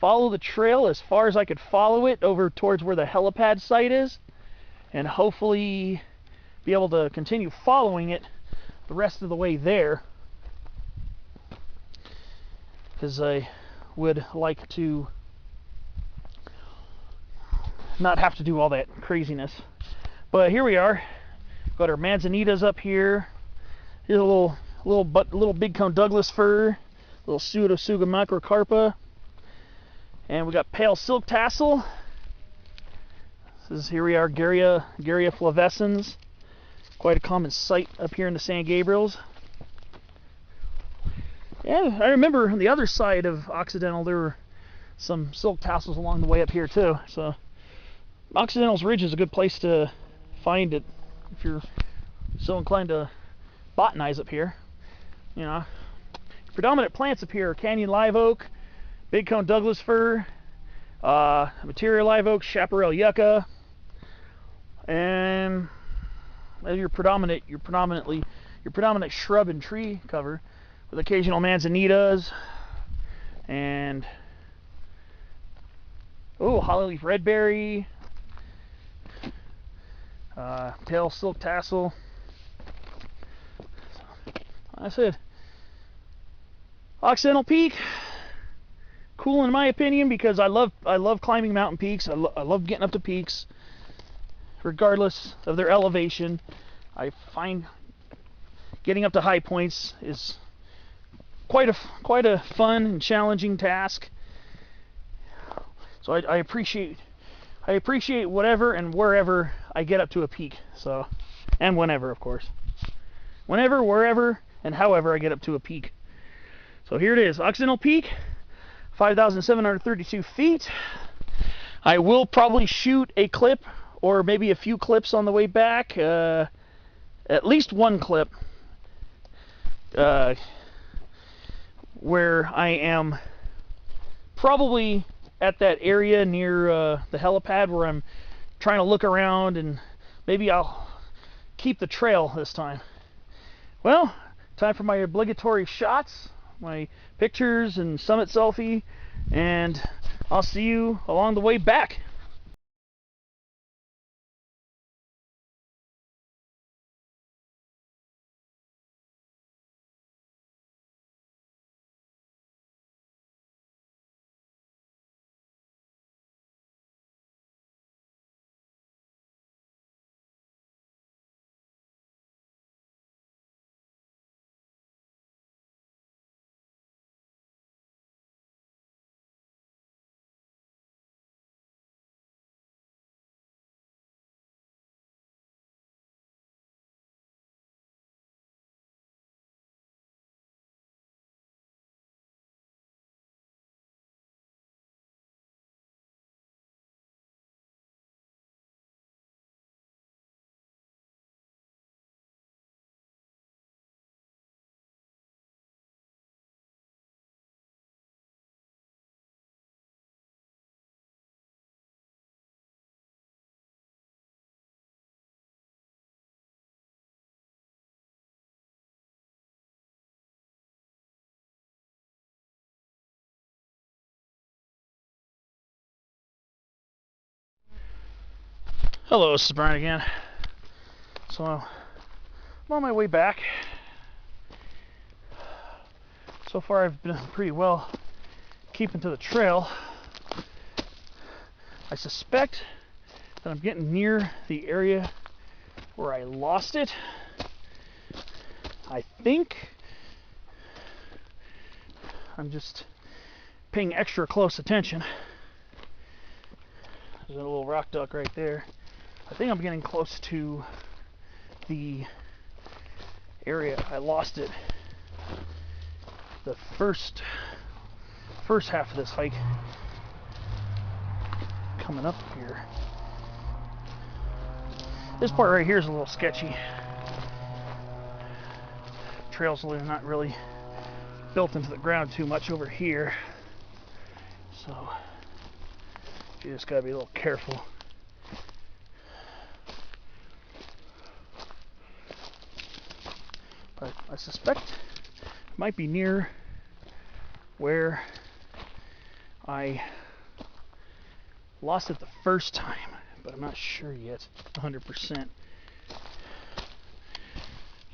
follow the trail as far as I could follow it over towards where the helipad site is, and hopefully be able to continue following it the rest of the way there, because I would like to not have to do all that craziness. But here we are. Got our manzanitas up here. Here's a little big cone Douglas fir, little Pseudotsuga microcarpa, and we got pale silk tassel. Here we are, Garia flavescens, quite a common sight up here in the San Gabriels. Yeah, I remember on the other side of Occidental there were some silk tassels along the way up here too. So Occidental's Ridge is a good place to find it if you're so inclined to botanize up here. You know, predominant plants up here are canyon live oak, big cone Douglas fir, material live oak, chaparral yucca, and your predominant shrub and tree cover with occasional manzanitas and hollyleaf redberry, tail silk tassel. I said Occidental Peak, cool in my opinion because I love climbing mountain peaks. I love getting up to peaks, regardless of their elevation. I find getting up to high points is quite a fun and challenging task. So I appreciate whatever and wherever I get up to a peak. So, and whenever, of course, whenever, wherever, and however I get up to a peak. So here it is, Occidental Peak, 5,732 feet. I will probably shoot a clip or maybe a few clips on the way back. At least one clip where I am probably at that area near the helipad where I'm trying to look around, and maybe I'll keep the trail this time. Well, time for my obligatory shots, my pictures and summit selfie, and I'll see you along the way back. Hello, this is Brian again. So I'm on my way back. So far I've been pretty well keeping to the trail. I suspect that I'm getting near the area where I lost it. I think I'm just paying extra close attention. There's a little rock duck right there. I think I'm getting close to the area I lost it the first half of this hike coming up here. This part right here is a little sketchy. Trails are not really built into the ground too much over here, so you just gotta be a little careful. But I suspect it might be near where I lost it the first time, but I'm not sure yet 100%.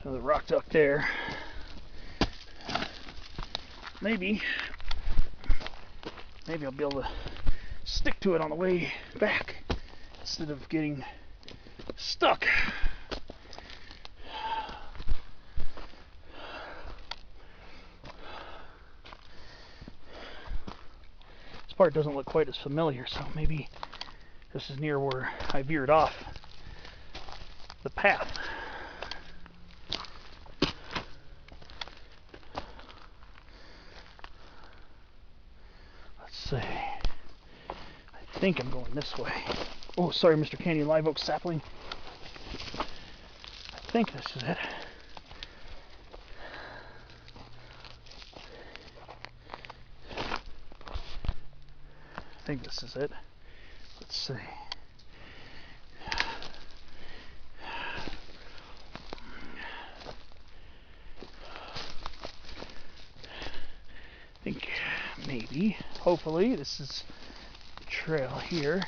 So the rock duck there. Maybe I'll be able to stick to it on the way back instead of getting stuck. This part doesn't look quite as familiar, so maybe this is near where I veered off the path. see. I think I'm going this way. Oh, sorry, Mr. Canyon Live Oak sapling. I think this is it. I think this is it. Let's see. I think maybe, hopefully, this is the trail here.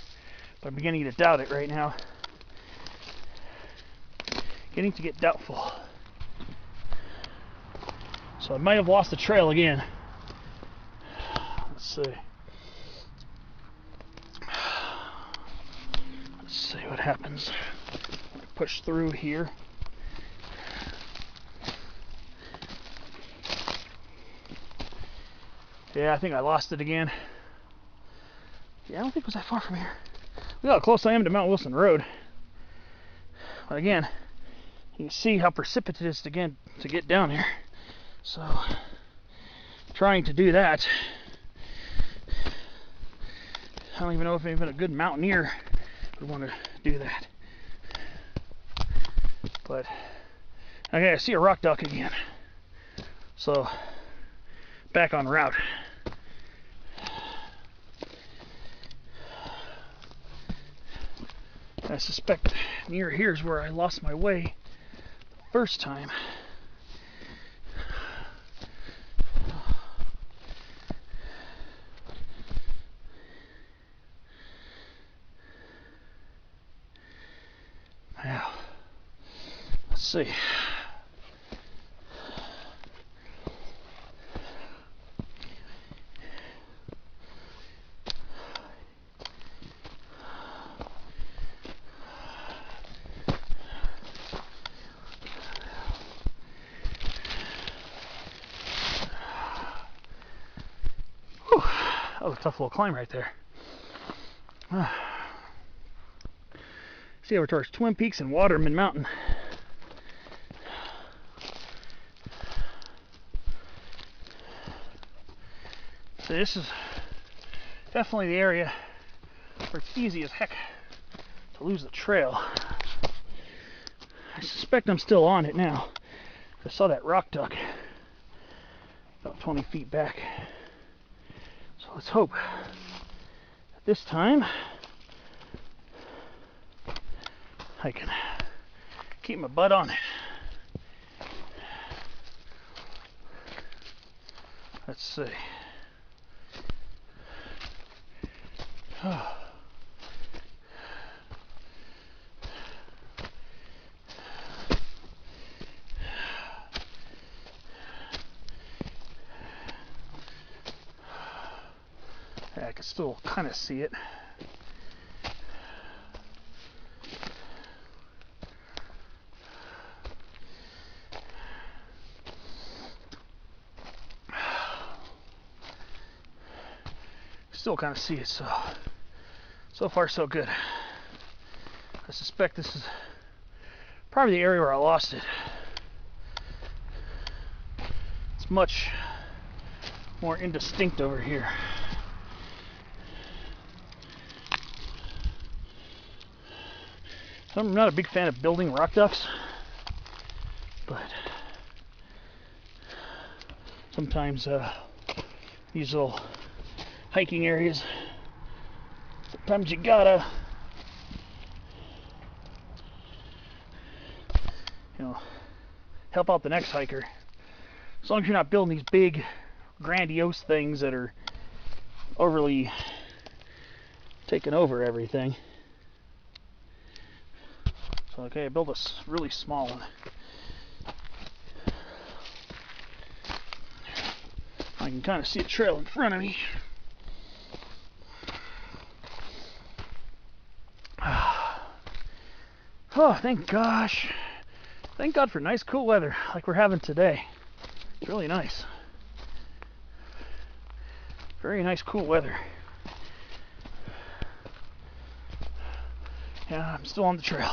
But I'm beginning to doubt it right now. Getting to get doubtful. So I might have lost the trail again. Let's see. Let's see what happens. Push through here. Yeah, I think I lost it again. Yeah, I don't think it was that far from here. Look how close I am to Mount Wilson Road. But again, you can see how precipitous it is to get down here. So, trying to do that. I don't even know if even a good mountaineer would want to do that. But, okay, I see a rock duck again. So, back on route. I suspect near here is where I lost my way the first time. Now, let's see. That was a tough little climb right there. See over towards Twin Peaks and Waterman Mountain. So this is definitely the area where it's easy as heck to lose the trail. I suspect I'm still on it now. I saw that rock duck about 20 feet back. So let's hope that this time I can keep my butt on it. Let's see. Oh. I can still kind of see it. Still kind of see it, so far so good. I suspect this is probably the area where I lost it. It's much more indistinct over here. I'm not a big fan of building rock ducks, but sometimes these little hiking areas, sometimes you gotta, help out the next hiker. As long as you're not building these big, grandiose things that are overly taking over everything. So, okay, I built a really small one. I can kind of see a trail in front of me. Oh, thank gosh. Thank God for nice, cool weather like we're having today. It's really nice. Very nice, cool weather. Yeah, I'm still on the trail.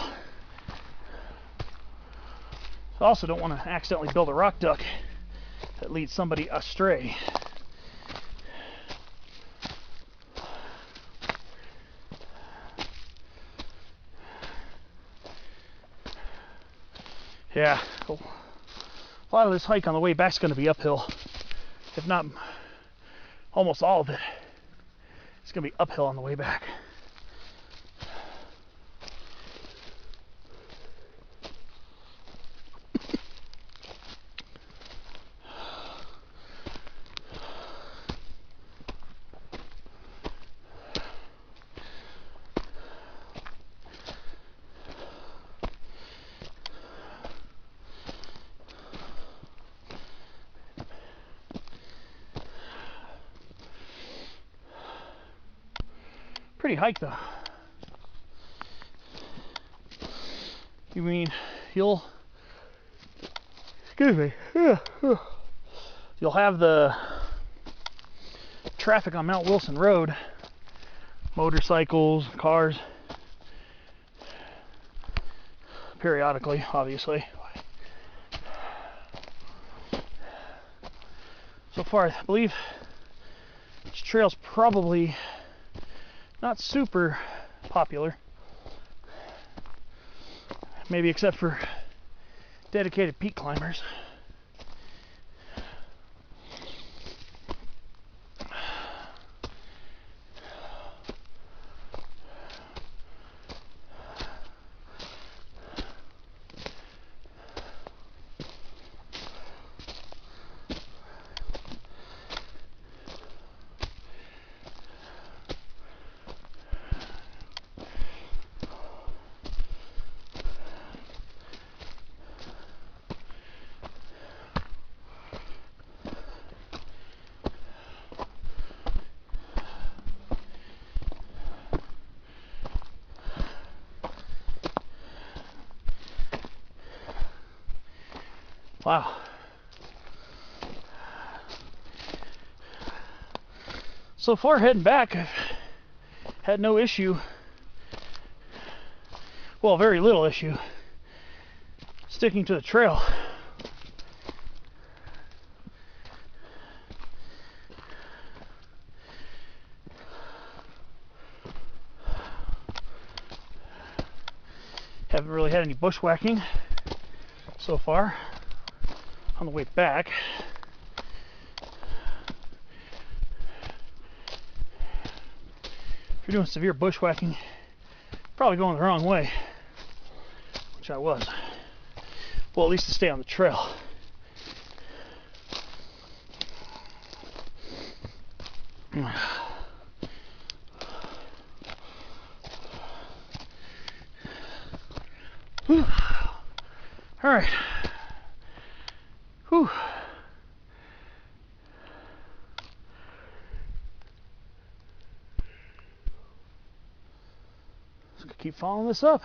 I also don't want to accidentally build a rock duck that leads somebody astray. Yeah, a lot of this hike on the way back is going to be uphill, if not almost all of it. It's going to be uphill on the way back. Pretty hike though. You mean you'll, excuse me, you'll have the traffic on Mount Wilson Road, motorcycles, cars, periodically, obviously. So far, I believe this trail's probably not super popular, maybe except for dedicated peak climbers. Wow. So far heading back, I've had no issue, well, very little issue, sticking to the trail. Haven't really had any bushwhacking so far on the way back. If you're doing severe bushwhacking, probably going the wrong way, which I was. Well, at least to stay on the trail. Whew. All right. Whew. Just keep following this up.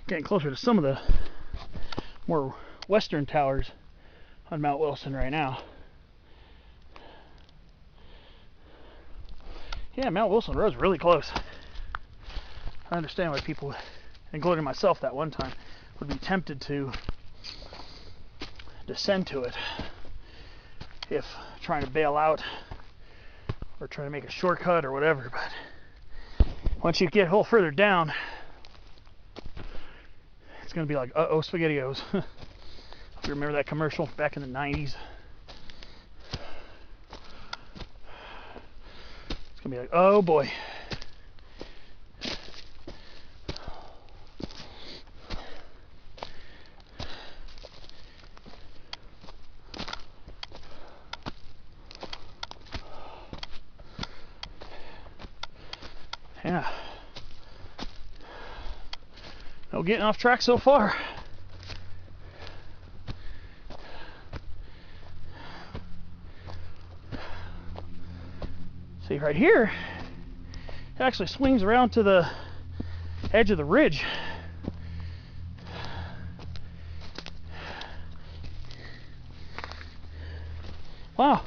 Getting closer to some of the more western towers on Mount Wilson right now. Yeah, Mount Wilson Road's really close. I understand why people, including myself that one time, would be tempted to descend to it if trying to bail out or trying to make a shortcut or whatever. But once you get a little further down, it's going to be like, uh-oh, SpaghettiOs. If you remember that commercial back in the 90s. It's going to be like, oh boy. Yeah. No getting off track so far. See, right here, it actually swings around to the edge of the ridge. Wow.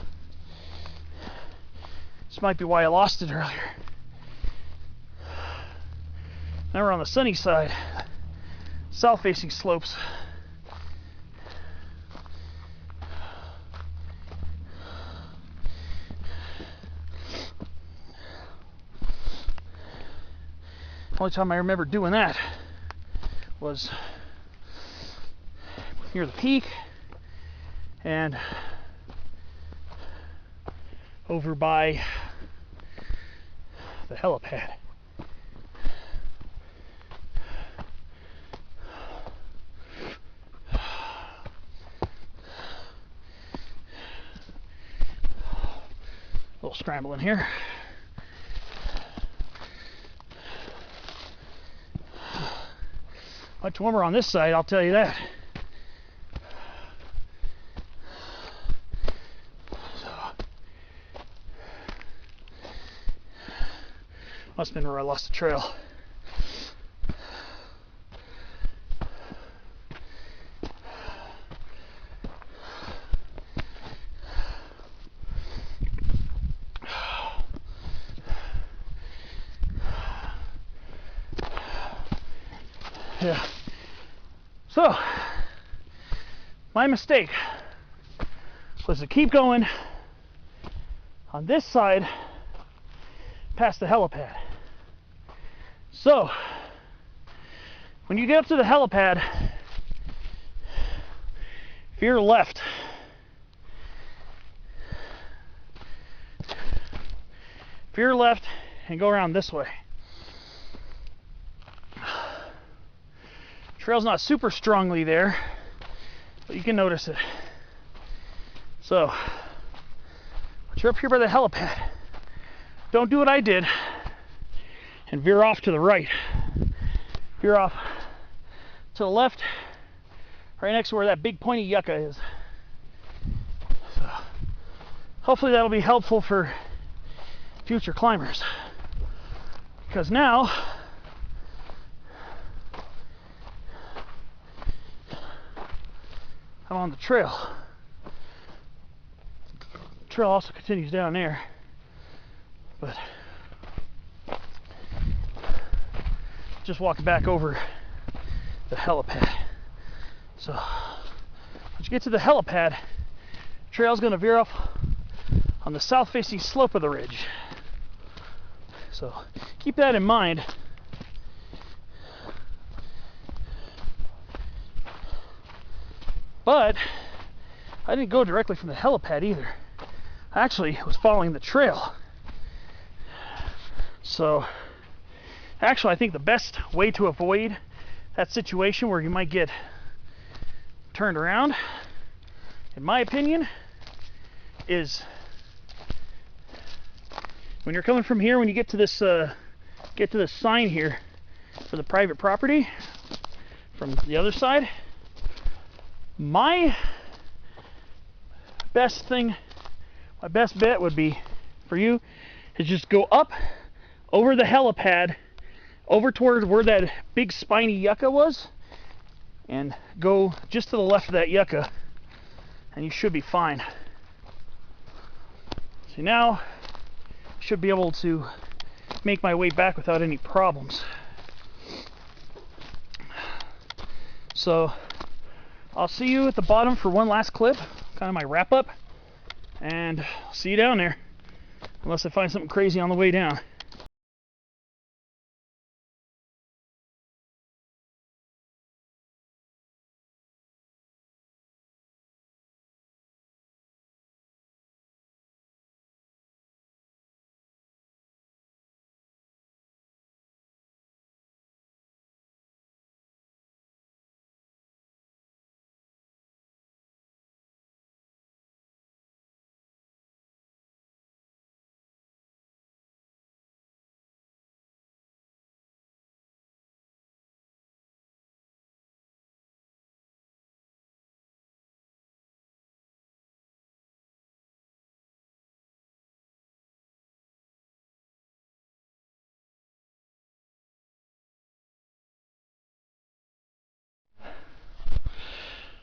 This might be why I lost it earlier. Now we're on the sunny side, south-facing slopes. Only time I remember doing that was near the peak and over by the helipad. A little scrambling here. Much warmer on this side, I'll tell you that. So, must have been where I lost the trail. Yeah. So, my mistake was to keep going on this side past the helipad. So, when you get up to the helipad, veer left. Veer left and go around this way. Trail's not super strongly there, but you can notice it. So, once you're up here by the helipad, don't do what I did and veer off to the right. Veer off to the left, right next to where that big pointy yucca is. So, hopefully that'll be helpful for future climbers. Because now, I'm on the trail. The trail also continues down there, but just walking back over the helipad. So once you get to the helipad, the trail's going to veer off on the south-facing slope of the ridge. So keep that in mind. But I didn't go directly from the helipad either. I actually was following the trail. So actually I think the best way to avoid that situation where you might get turned around, in my opinion, is when you're coming from here, when you get to this sign here for the private property from the other side, my best bet would be for you is just go up over the helipad, over towards where that big spiny yucca was, and go just to the left of that yucca, and you should be fine. See, now I should be able to make my way back without any problems. So I'll see you at the bottom for one last clip, kind of my wrap up, and I'll see you down there, unless I find something crazy on the way down.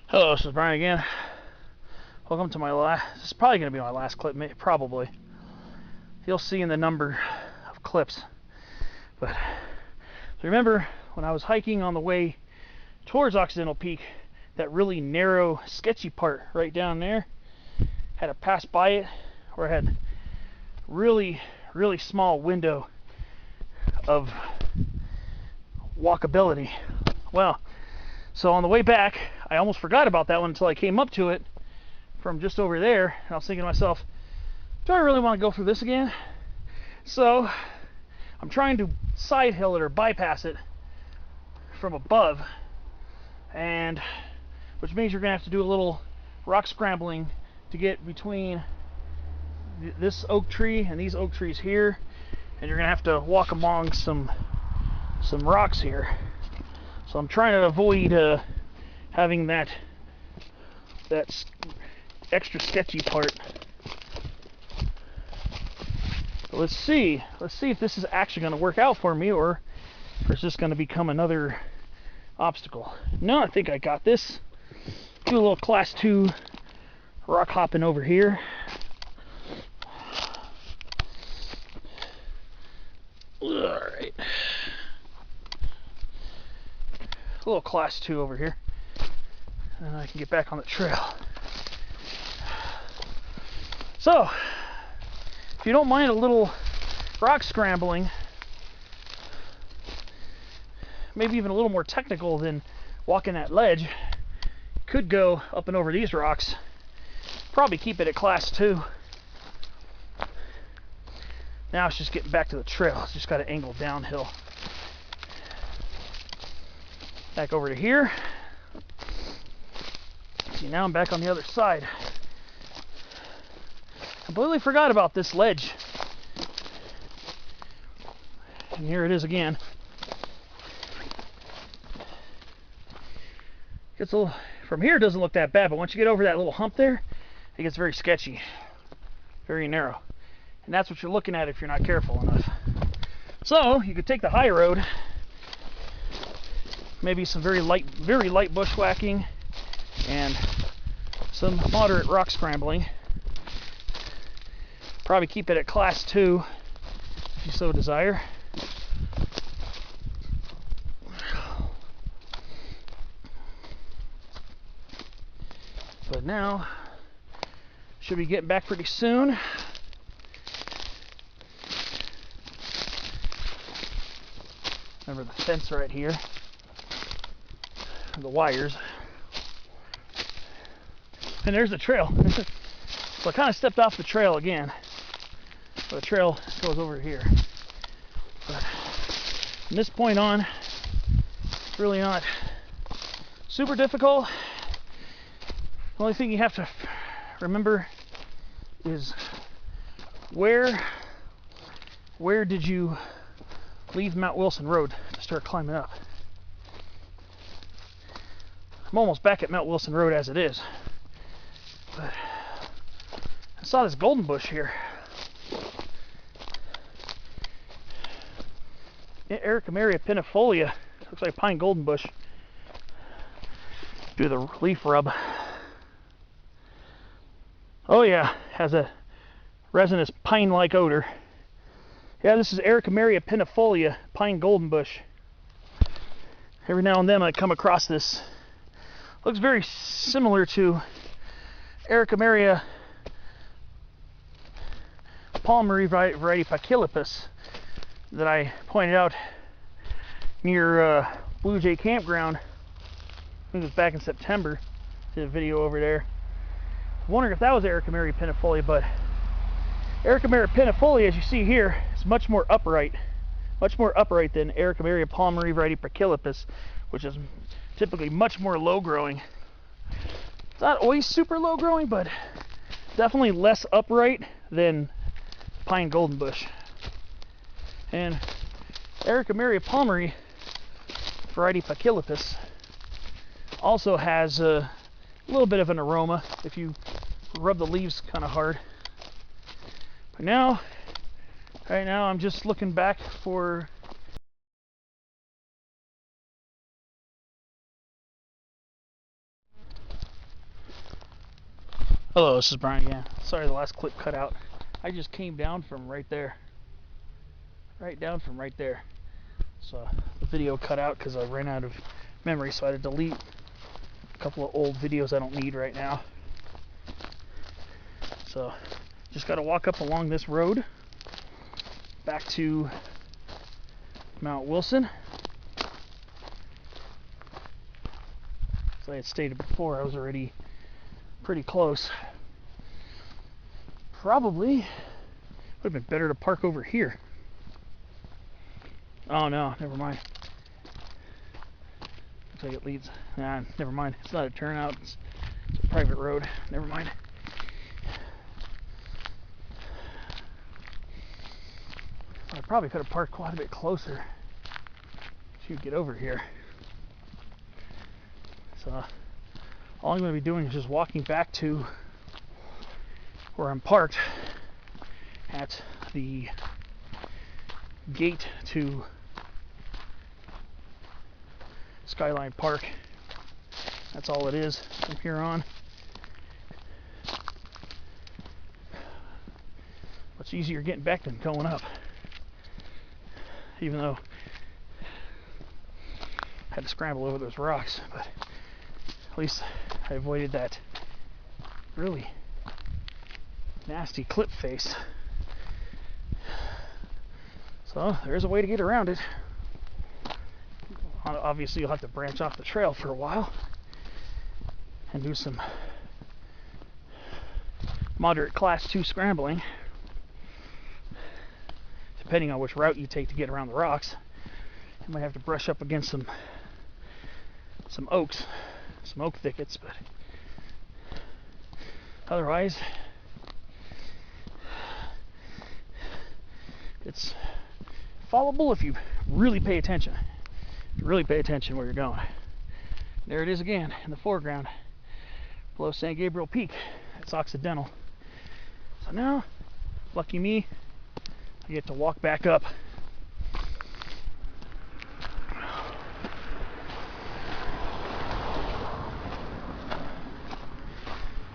Hello, this is Brian again. Welcome to my this is probably going to be my last clip, probably. You'll see in the number of clips. But remember when I was hiking on the way towards Occidental Peak, that really narrow, sketchy part right down there, had to pass by it where I had really, really small window of walkability. Well, So on the way back, I almost forgot about that one until I came up to it from just over there. And I was thinking to myself, do I really want to go through this again? So I'm trying to side hill it or bypass it from above, and which means you're gonna have to do a little rock scrambling to get between this oak tree and these oak trees here, and you're gonna have to walk among some rocks here. So I'm trying to avoid having that extra sketchy part. But let's see if this is actually going to work out for me, or is this going to become another obstacle. No, I think I got this. Do a little class 2 rock hopping over here. Alright. A little class 2 over here. And I can get back on the trail. So, if you don't mind a little rock scrambling, maybe even a little more technical than walking that ledge, could go up and over these rocks. Probably keep it at class 2. Now it's just getting back to the trail. It's just got to angle downhill. Back over to here. See, now I'm back on the other side. Completely forgot about this ledge. And here it is again. Gets a little, from here it doesn't look that bad, but once you get over that little hump there, it gets very sketchy, very narrow. And that's what you're looking at if you're not careful enough. So you could take the high road, maybe some very light bushwhacking and some moderate rock scrambling. Probably keep it at class 2 if you so desire. But now, should be getting back pretty soon. Remember the fence right here, the wires. And there's the trail. So I kind of stepped off the trail again. So the trail goes over here. But from this point on, it's really not super difficult. The only thing you have to remember is where did you leave Mount Wilson Road to start climbing up? I'm almost back at Mount Wilson Road as it is. But I saw this golden bush here. Ericameria pinnifolia. Looks like pine golden bush. Do the leaf rub. Oh yeah, has a resinous pine-like odor. Yeah, this is Ericameria pinnifolia, pine golden bush. Every now and then I come across this. Looks very similar to Ericameria Palmary variety Pachylepis that I pointed out near Blue Jay Campground. I think it was back in September. Did a video over there. I was wondering if that was Ericameria pinnifolia, but Ericameria pinnifolia, as you see here, is much more upright than Ericameria Palmary variety Pachylepis, which is typically much more low growing. It's not always super low growing, but definitely less upright than pine golden bush. And Ericameria Palmary variety Pachylepis also has a little bit of an aroma if you rub the leaves kind of hard. But now, right now, I'm just looking back for Hello, this is Brian again. Sorry the last clip cut out. I just came down from right there. Right down from right there. So the video cut out because I ran out of memory, so I had to delete a couple of old videos I don't need right now. So just got to walk up along this road back to Mount Wilson. I had stated before, I was already pretty close. Probably would have been better to park over here. Oh no, never mind. Looks like it leads. Nah, never mind. It's not a turnout. It's a private road. Never mind. I probably could have parked quite a bit closer to get over here. So all I'm going to be doing is just walking back to where I'm parked at the gate to Skyline Park. That's all it is from here on. Much easier getting back than going up. Even though I had to scramble over those rocks, but at least I avoided that really nasty clip face. So there's a way to get around it. Obviously you'll have to branch off the trail for a while and do some moderate class 2 scrambling, depending on which route you take to get around the rocks. You might have to brush up against some oak thickets, but otherwise it's followable if you really pay attention. If you really pay attention where you're going. There it is again in the foreground, below St. Gabriel Peak. It's Occidental. So now, lucky me, I get to walk back up.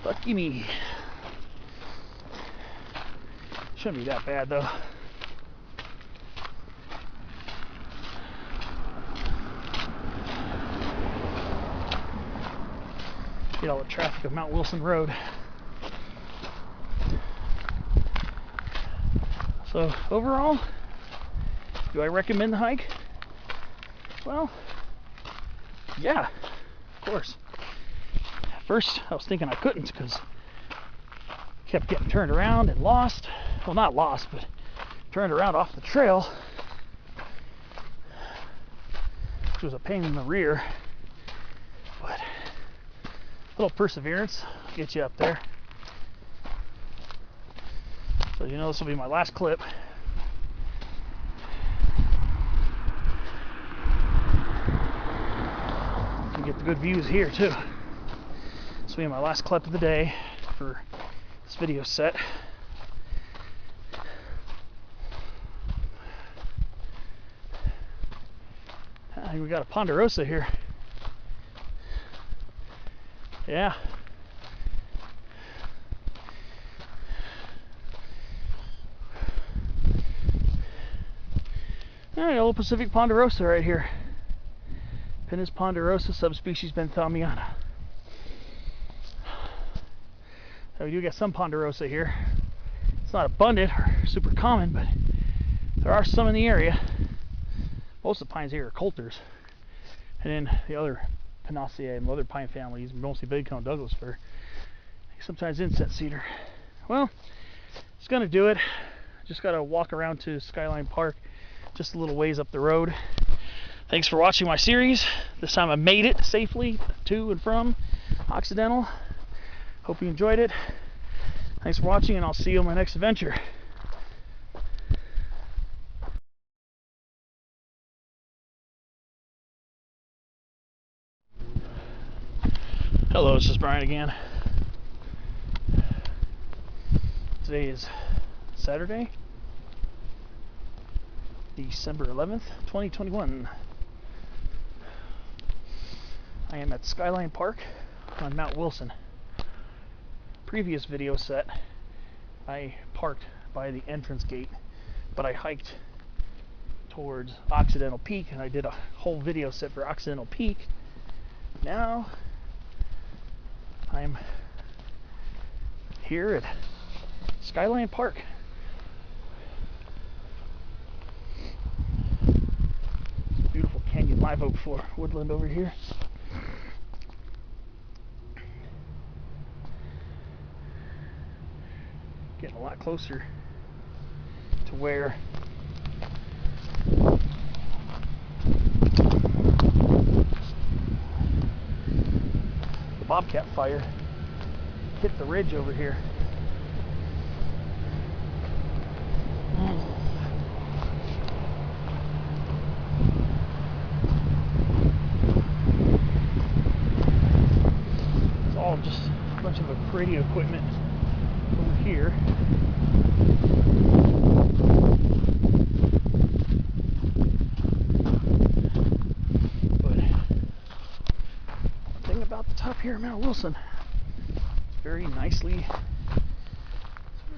Lucky me. Shouldn't be that bad though. Get all the traffic of Mount Wilson Road. So overall, do I recommend the hike? Well, yeah, of course. At first I was thinking I couldn't because I kept getting turned around and lost. Well, not lost, but turned around off the trail, which was a pain in the rear. But a little perseverance will get you up there. So you know this will be my last clip. You get the good views here too. This will be my last clip of the day for this video set. I think we got a ponderosa here. Yeah. Alright, a little Pacific ponderosa right here. Pinus ponderosa, subspecies benthamiana. So we do get some ponderosa here. It's not abundant or super common, but there are some in the area. Most of the pines here are coulters. And then the other Pinaceae and other pine families, mostly big cone Douglas fir, sometimes incense cedar. Well, it's gonna do it. Just gotta walk around to Skyline Park, just a little ways up the road. Thanks for watching my series. This time I made it safely to and from Occidental. Hope you enjoyed it. Thanks for watching, and I'll see you on my next adventure. Hello, this is Brian again. Today is Saturday, December 11th, 2021. I am at Skyline Park on Mount Wilson. Previous video set, I parked by the entrance gate, but I hiked towards Occidental Peak, and I did a whole video set for Occidental Peak. Now I'm here at Skyline Park. Beautiful canyon live oak woodland over here. a lot closer to where the bobcat fire hit the ridge over here. It's all just a bunch of radio equipment over here. But one thing about the top here of Mount Wilson, it's very nicely,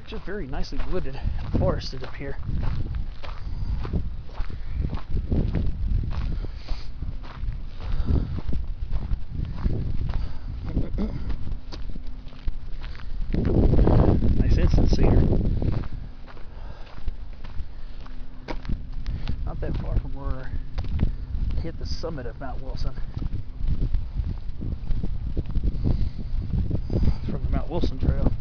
just very nicely wooded, forested up here. Nice incense cedar. Not that far from where I hit the summit of Mount Wilson. It's from the Mount Wilson Trail.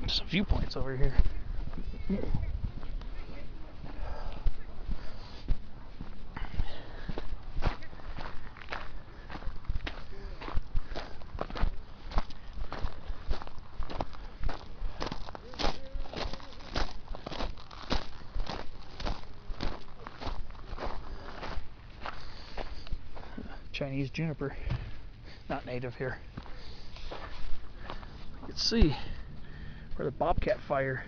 Some viewpoints over here. Chinese juniper, not native here. You can see where the bobcat fire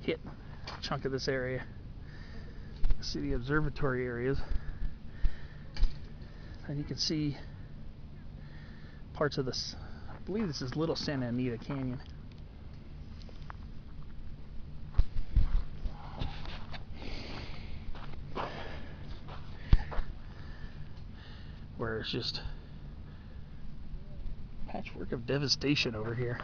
hit a chunk of this area. You can see the observatory areas, and you can see parts of this. I believe this is Little Santa Anita Canyon. Where it's just patchwork of devastation over here.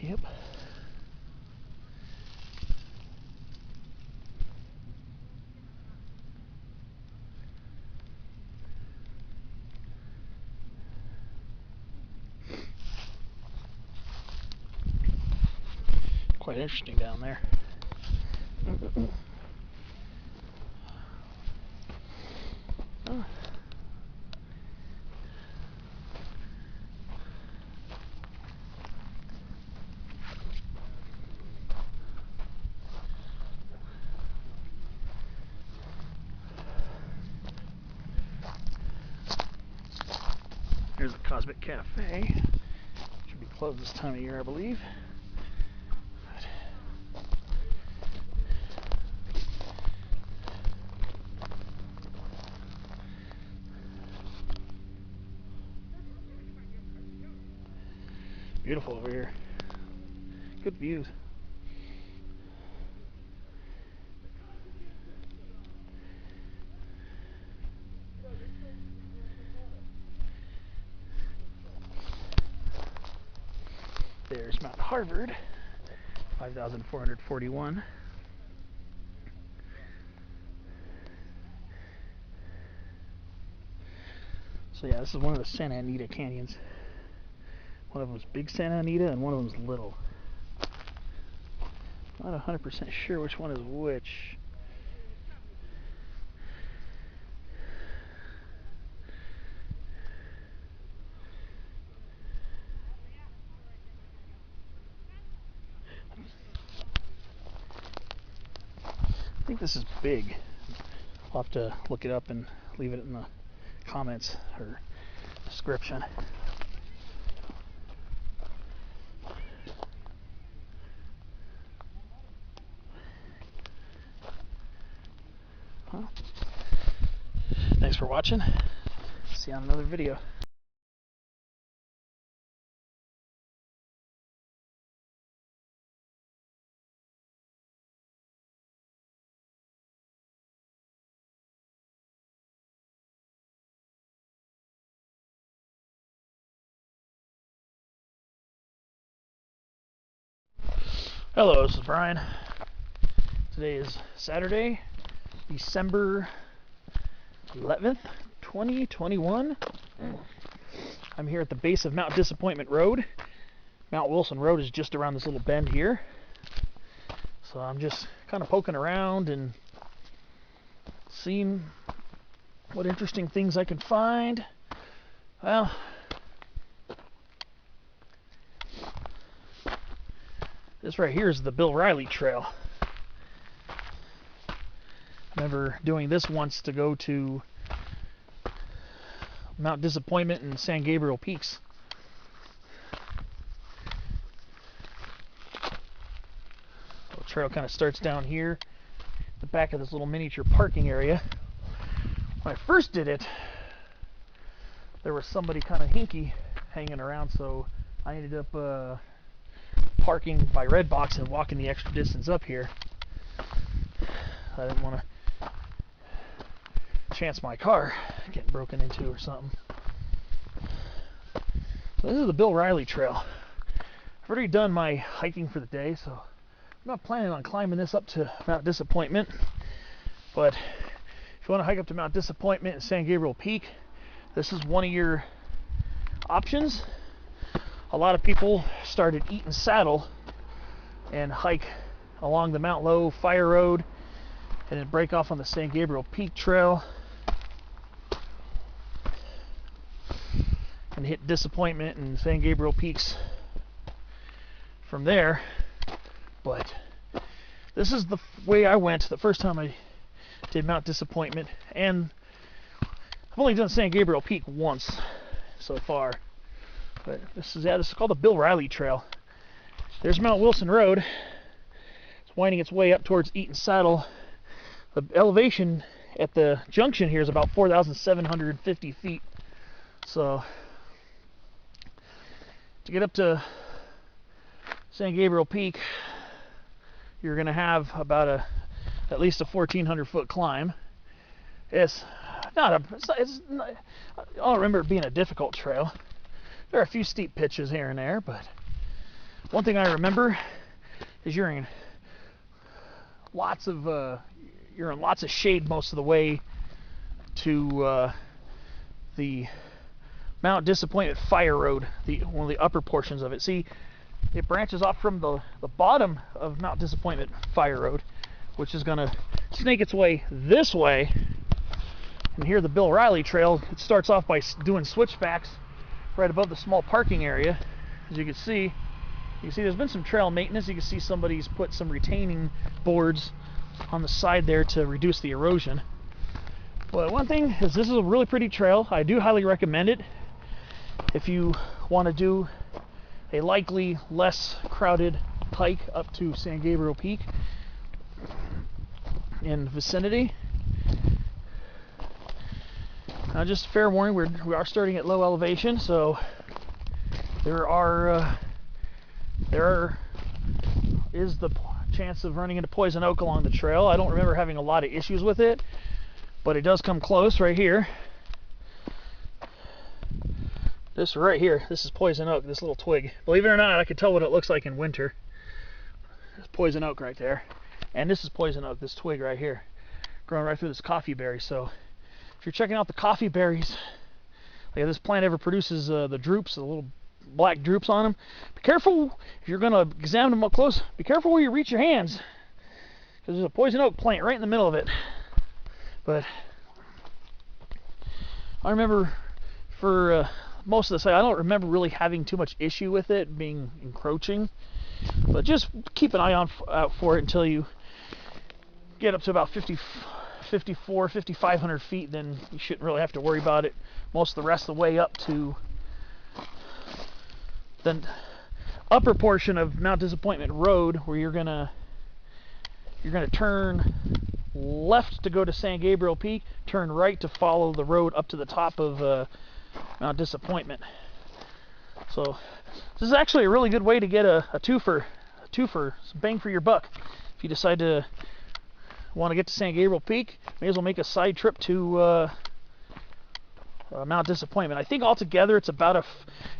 Yep. Quite interesting down there. Oh. Here's the Cosmic Cafe. Should be closed this time of year, I believe. Beautiful over here. Good views. There's Mount Harvard, 5,441. So yeah, this is one of the Santa Anita canyons. One of them is Big Santa Anita and one of them is Little. Not 100% sure which one is which. I think this is Big. I'll have to look it up and leave it in the comments or description. Well, thanks for watching. See you on another video. Hello, this is Brian. Today is Saturday, December 11th, 2021. I'm here at the base of Mount Disappointment Road. Mount Wilson Road is just around this little bend here. So I'm just kind of poking around and seeing what interesting things I can find. Well, this right here is the Bill Riley Trail. I remember doing this once to go to Mount Disappointment and San Gabriel Peaks. The trail kind of starts down here, the back of this little miniature parking area. When I first did it, there was somebody kind of hinky hanging around, so I ended up parking by Redbox and walking the extra distance up here. I didn't want to chance my car getting broken into or something. So this is the Bill Riley Trail. I've already done my hiking for the day, so I'm not planning on climbing this up to Mount Disappointment. But if you want to hike up to Mount Disappointment and San Gabriel Peak, this is one of your options. A lot of people started Eaton Saddle and hike along the Mount Low Fire Road and then break off on the San Gabriel Peak Trail and hit Disappointment and San Gabriel Peaks from there. But this is the way I went the first time I did Mount Disappointment, and I've only done San Gabriel Peak once so far. But this is called the Bill Riley Trail. There's Mount Wilson Road. It's winding its way up towards Eaton Saddle. The elevation at the junction here is about 4,750 feet. So to get up to San Gabriel Peak, you're going to have about at least a 1,400 foot climb. It's not I don't remember it being a difficult trail. There are a few steep pitches here and there, but one thing I remember is you're in lots of shade most of the way to the Mount Disappointment Fire Road, one of the upper portions of it. See, it branches off from the bottom of Mount Disappointment Fire Road, which is going to snake its way this way. And here the Bill Riley Trail, it starts off by doing switchbacks right above the small parking area. As you can see there's been some trail maintenance. You can see somebody's put some retaining boards on the side there to reduce the erosion. But one thing is, this is a really pretty trail. I do highly recommend it if you want to do a likely less crowded hike up to San Gabriel Peak in vicinity. Now, just fair warning, we are starting at low elevation, so there are there is the chance of running into poison oak along the trail. I don't remember having a lot of issues with it, but it does come close right here. This right here, this is poison oak, this little twig. Believe it or not, I could tell what it looks like in winter. There's poison oak right there. And this is poison oak, this twig right here, growing right through this coffee berry. So if you're checking out the coffee berries, like if this plant ever produces the drupes, the little black drupes on them, be careful if you're going to examine them up close. Be careful where you reach your hands, because there's a poison oak plant right in the middle of it. But I remember for most of the site, I don't remember really having too much issue with it being encroaching. But just keep an eye out for it until you get up to about 5,500 feet. Then you shouldn't really have to worry about it most of the rest of the way up to the upper portion of Mount Disappointment Road, where you're gonna turn left to go to San Gabriel Peak, turn right to follow the road up to the top of Mount Disappointment. So this is actually a really good way to get a twofer, some bang for your buck. If you decide to want to get to San Gabriel Peak, may as well make a side trip to Mount Disappointment. I think altogether it's about if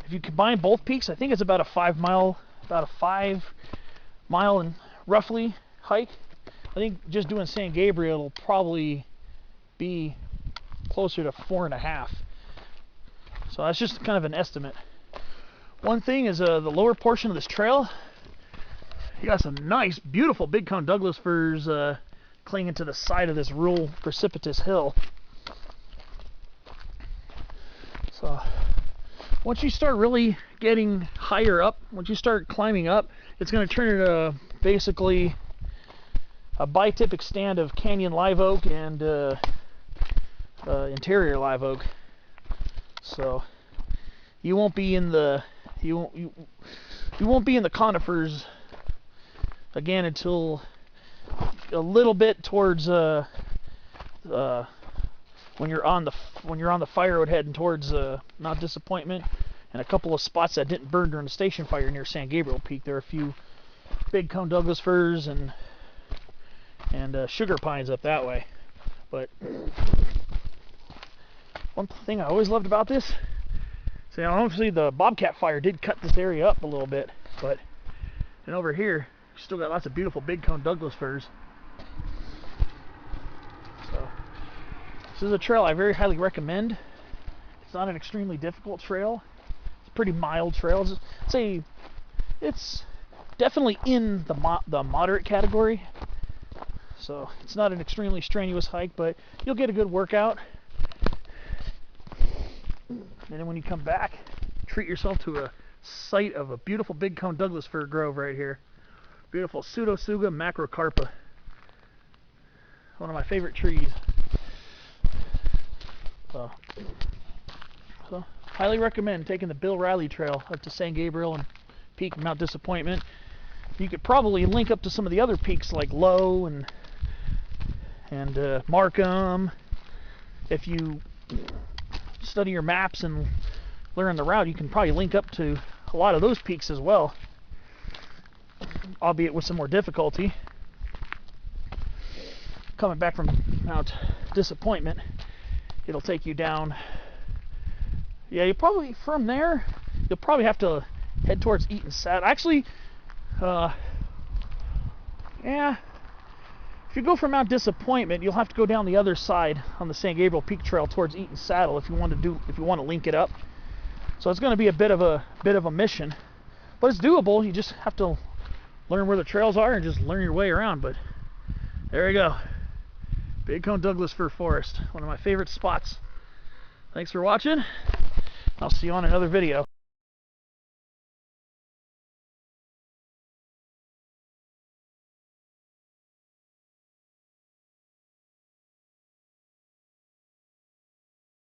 you combine both peaks, I think it's about a 5 mile and roughly hike. I think just doing San Gabriel will probably be closer to 4.5. So that's just kind of an estimate. One thing is the lower portion of this trail, you got some nice, beautiful big cone Douglas firs clinging to the side of this real precipitous hill. So once you start really getting higher up, once you start climbing up, it's going to turn into basically a bitypic stand of canyon live oak and interior live oak. So you won't be in the you won't be in the conifers again until a little bit towards when you're on the firewood heading towards Mount Disappointment, and a couple of spots that didn't burn during the station fire near San Gabriel Peak. There are a few big cone Douglas firs and sugar pines up that way. But one thing I always loved about this, see, obviously the bobcat fire did cut this area up a little bit, but and over here you still got lots of beautiful big cone Douglas firs. So this is a trail I very highly recommend. It's not an extremely difficult trail. It's a pretty mild trail. It's definitely in the moderate category. So it's not an extremely strenuous hike, but you'll get a good workout. And then when you come back, treat yourself to a sight of a beautiful big cone Douglas fir grove right here. Beautiful Pseudotsuga macrocarpa. One of my favorite trees. So highly recommend taking the Bill Riley Trail up to San Gabriel and Peak Mount Disappointment. You could probably link up to some of the other peaks like Low and Markham. If you study your maps and learn the route, you can probably link up to a lot of those peaks as well, albeit with some more difficulty. Coming back from Mount Disappointment, it'll take you down. Yeah, you probably from there you'll probably have to head towards Eaton Saddle. Actually, yeah, if you go from Mount Disappointment, you'll have to go down the other side on the San Gabriel Peak Trail towards Eaton Saddle if you want to link it up. So it's going to be a bit of a mission, but it's doable. You just have to learn where the trails are and just learn your way around. But there you go, Big Cone Douglas Fir Forest, one of my favorite spots. Thanks for watching. I'll see you on another video.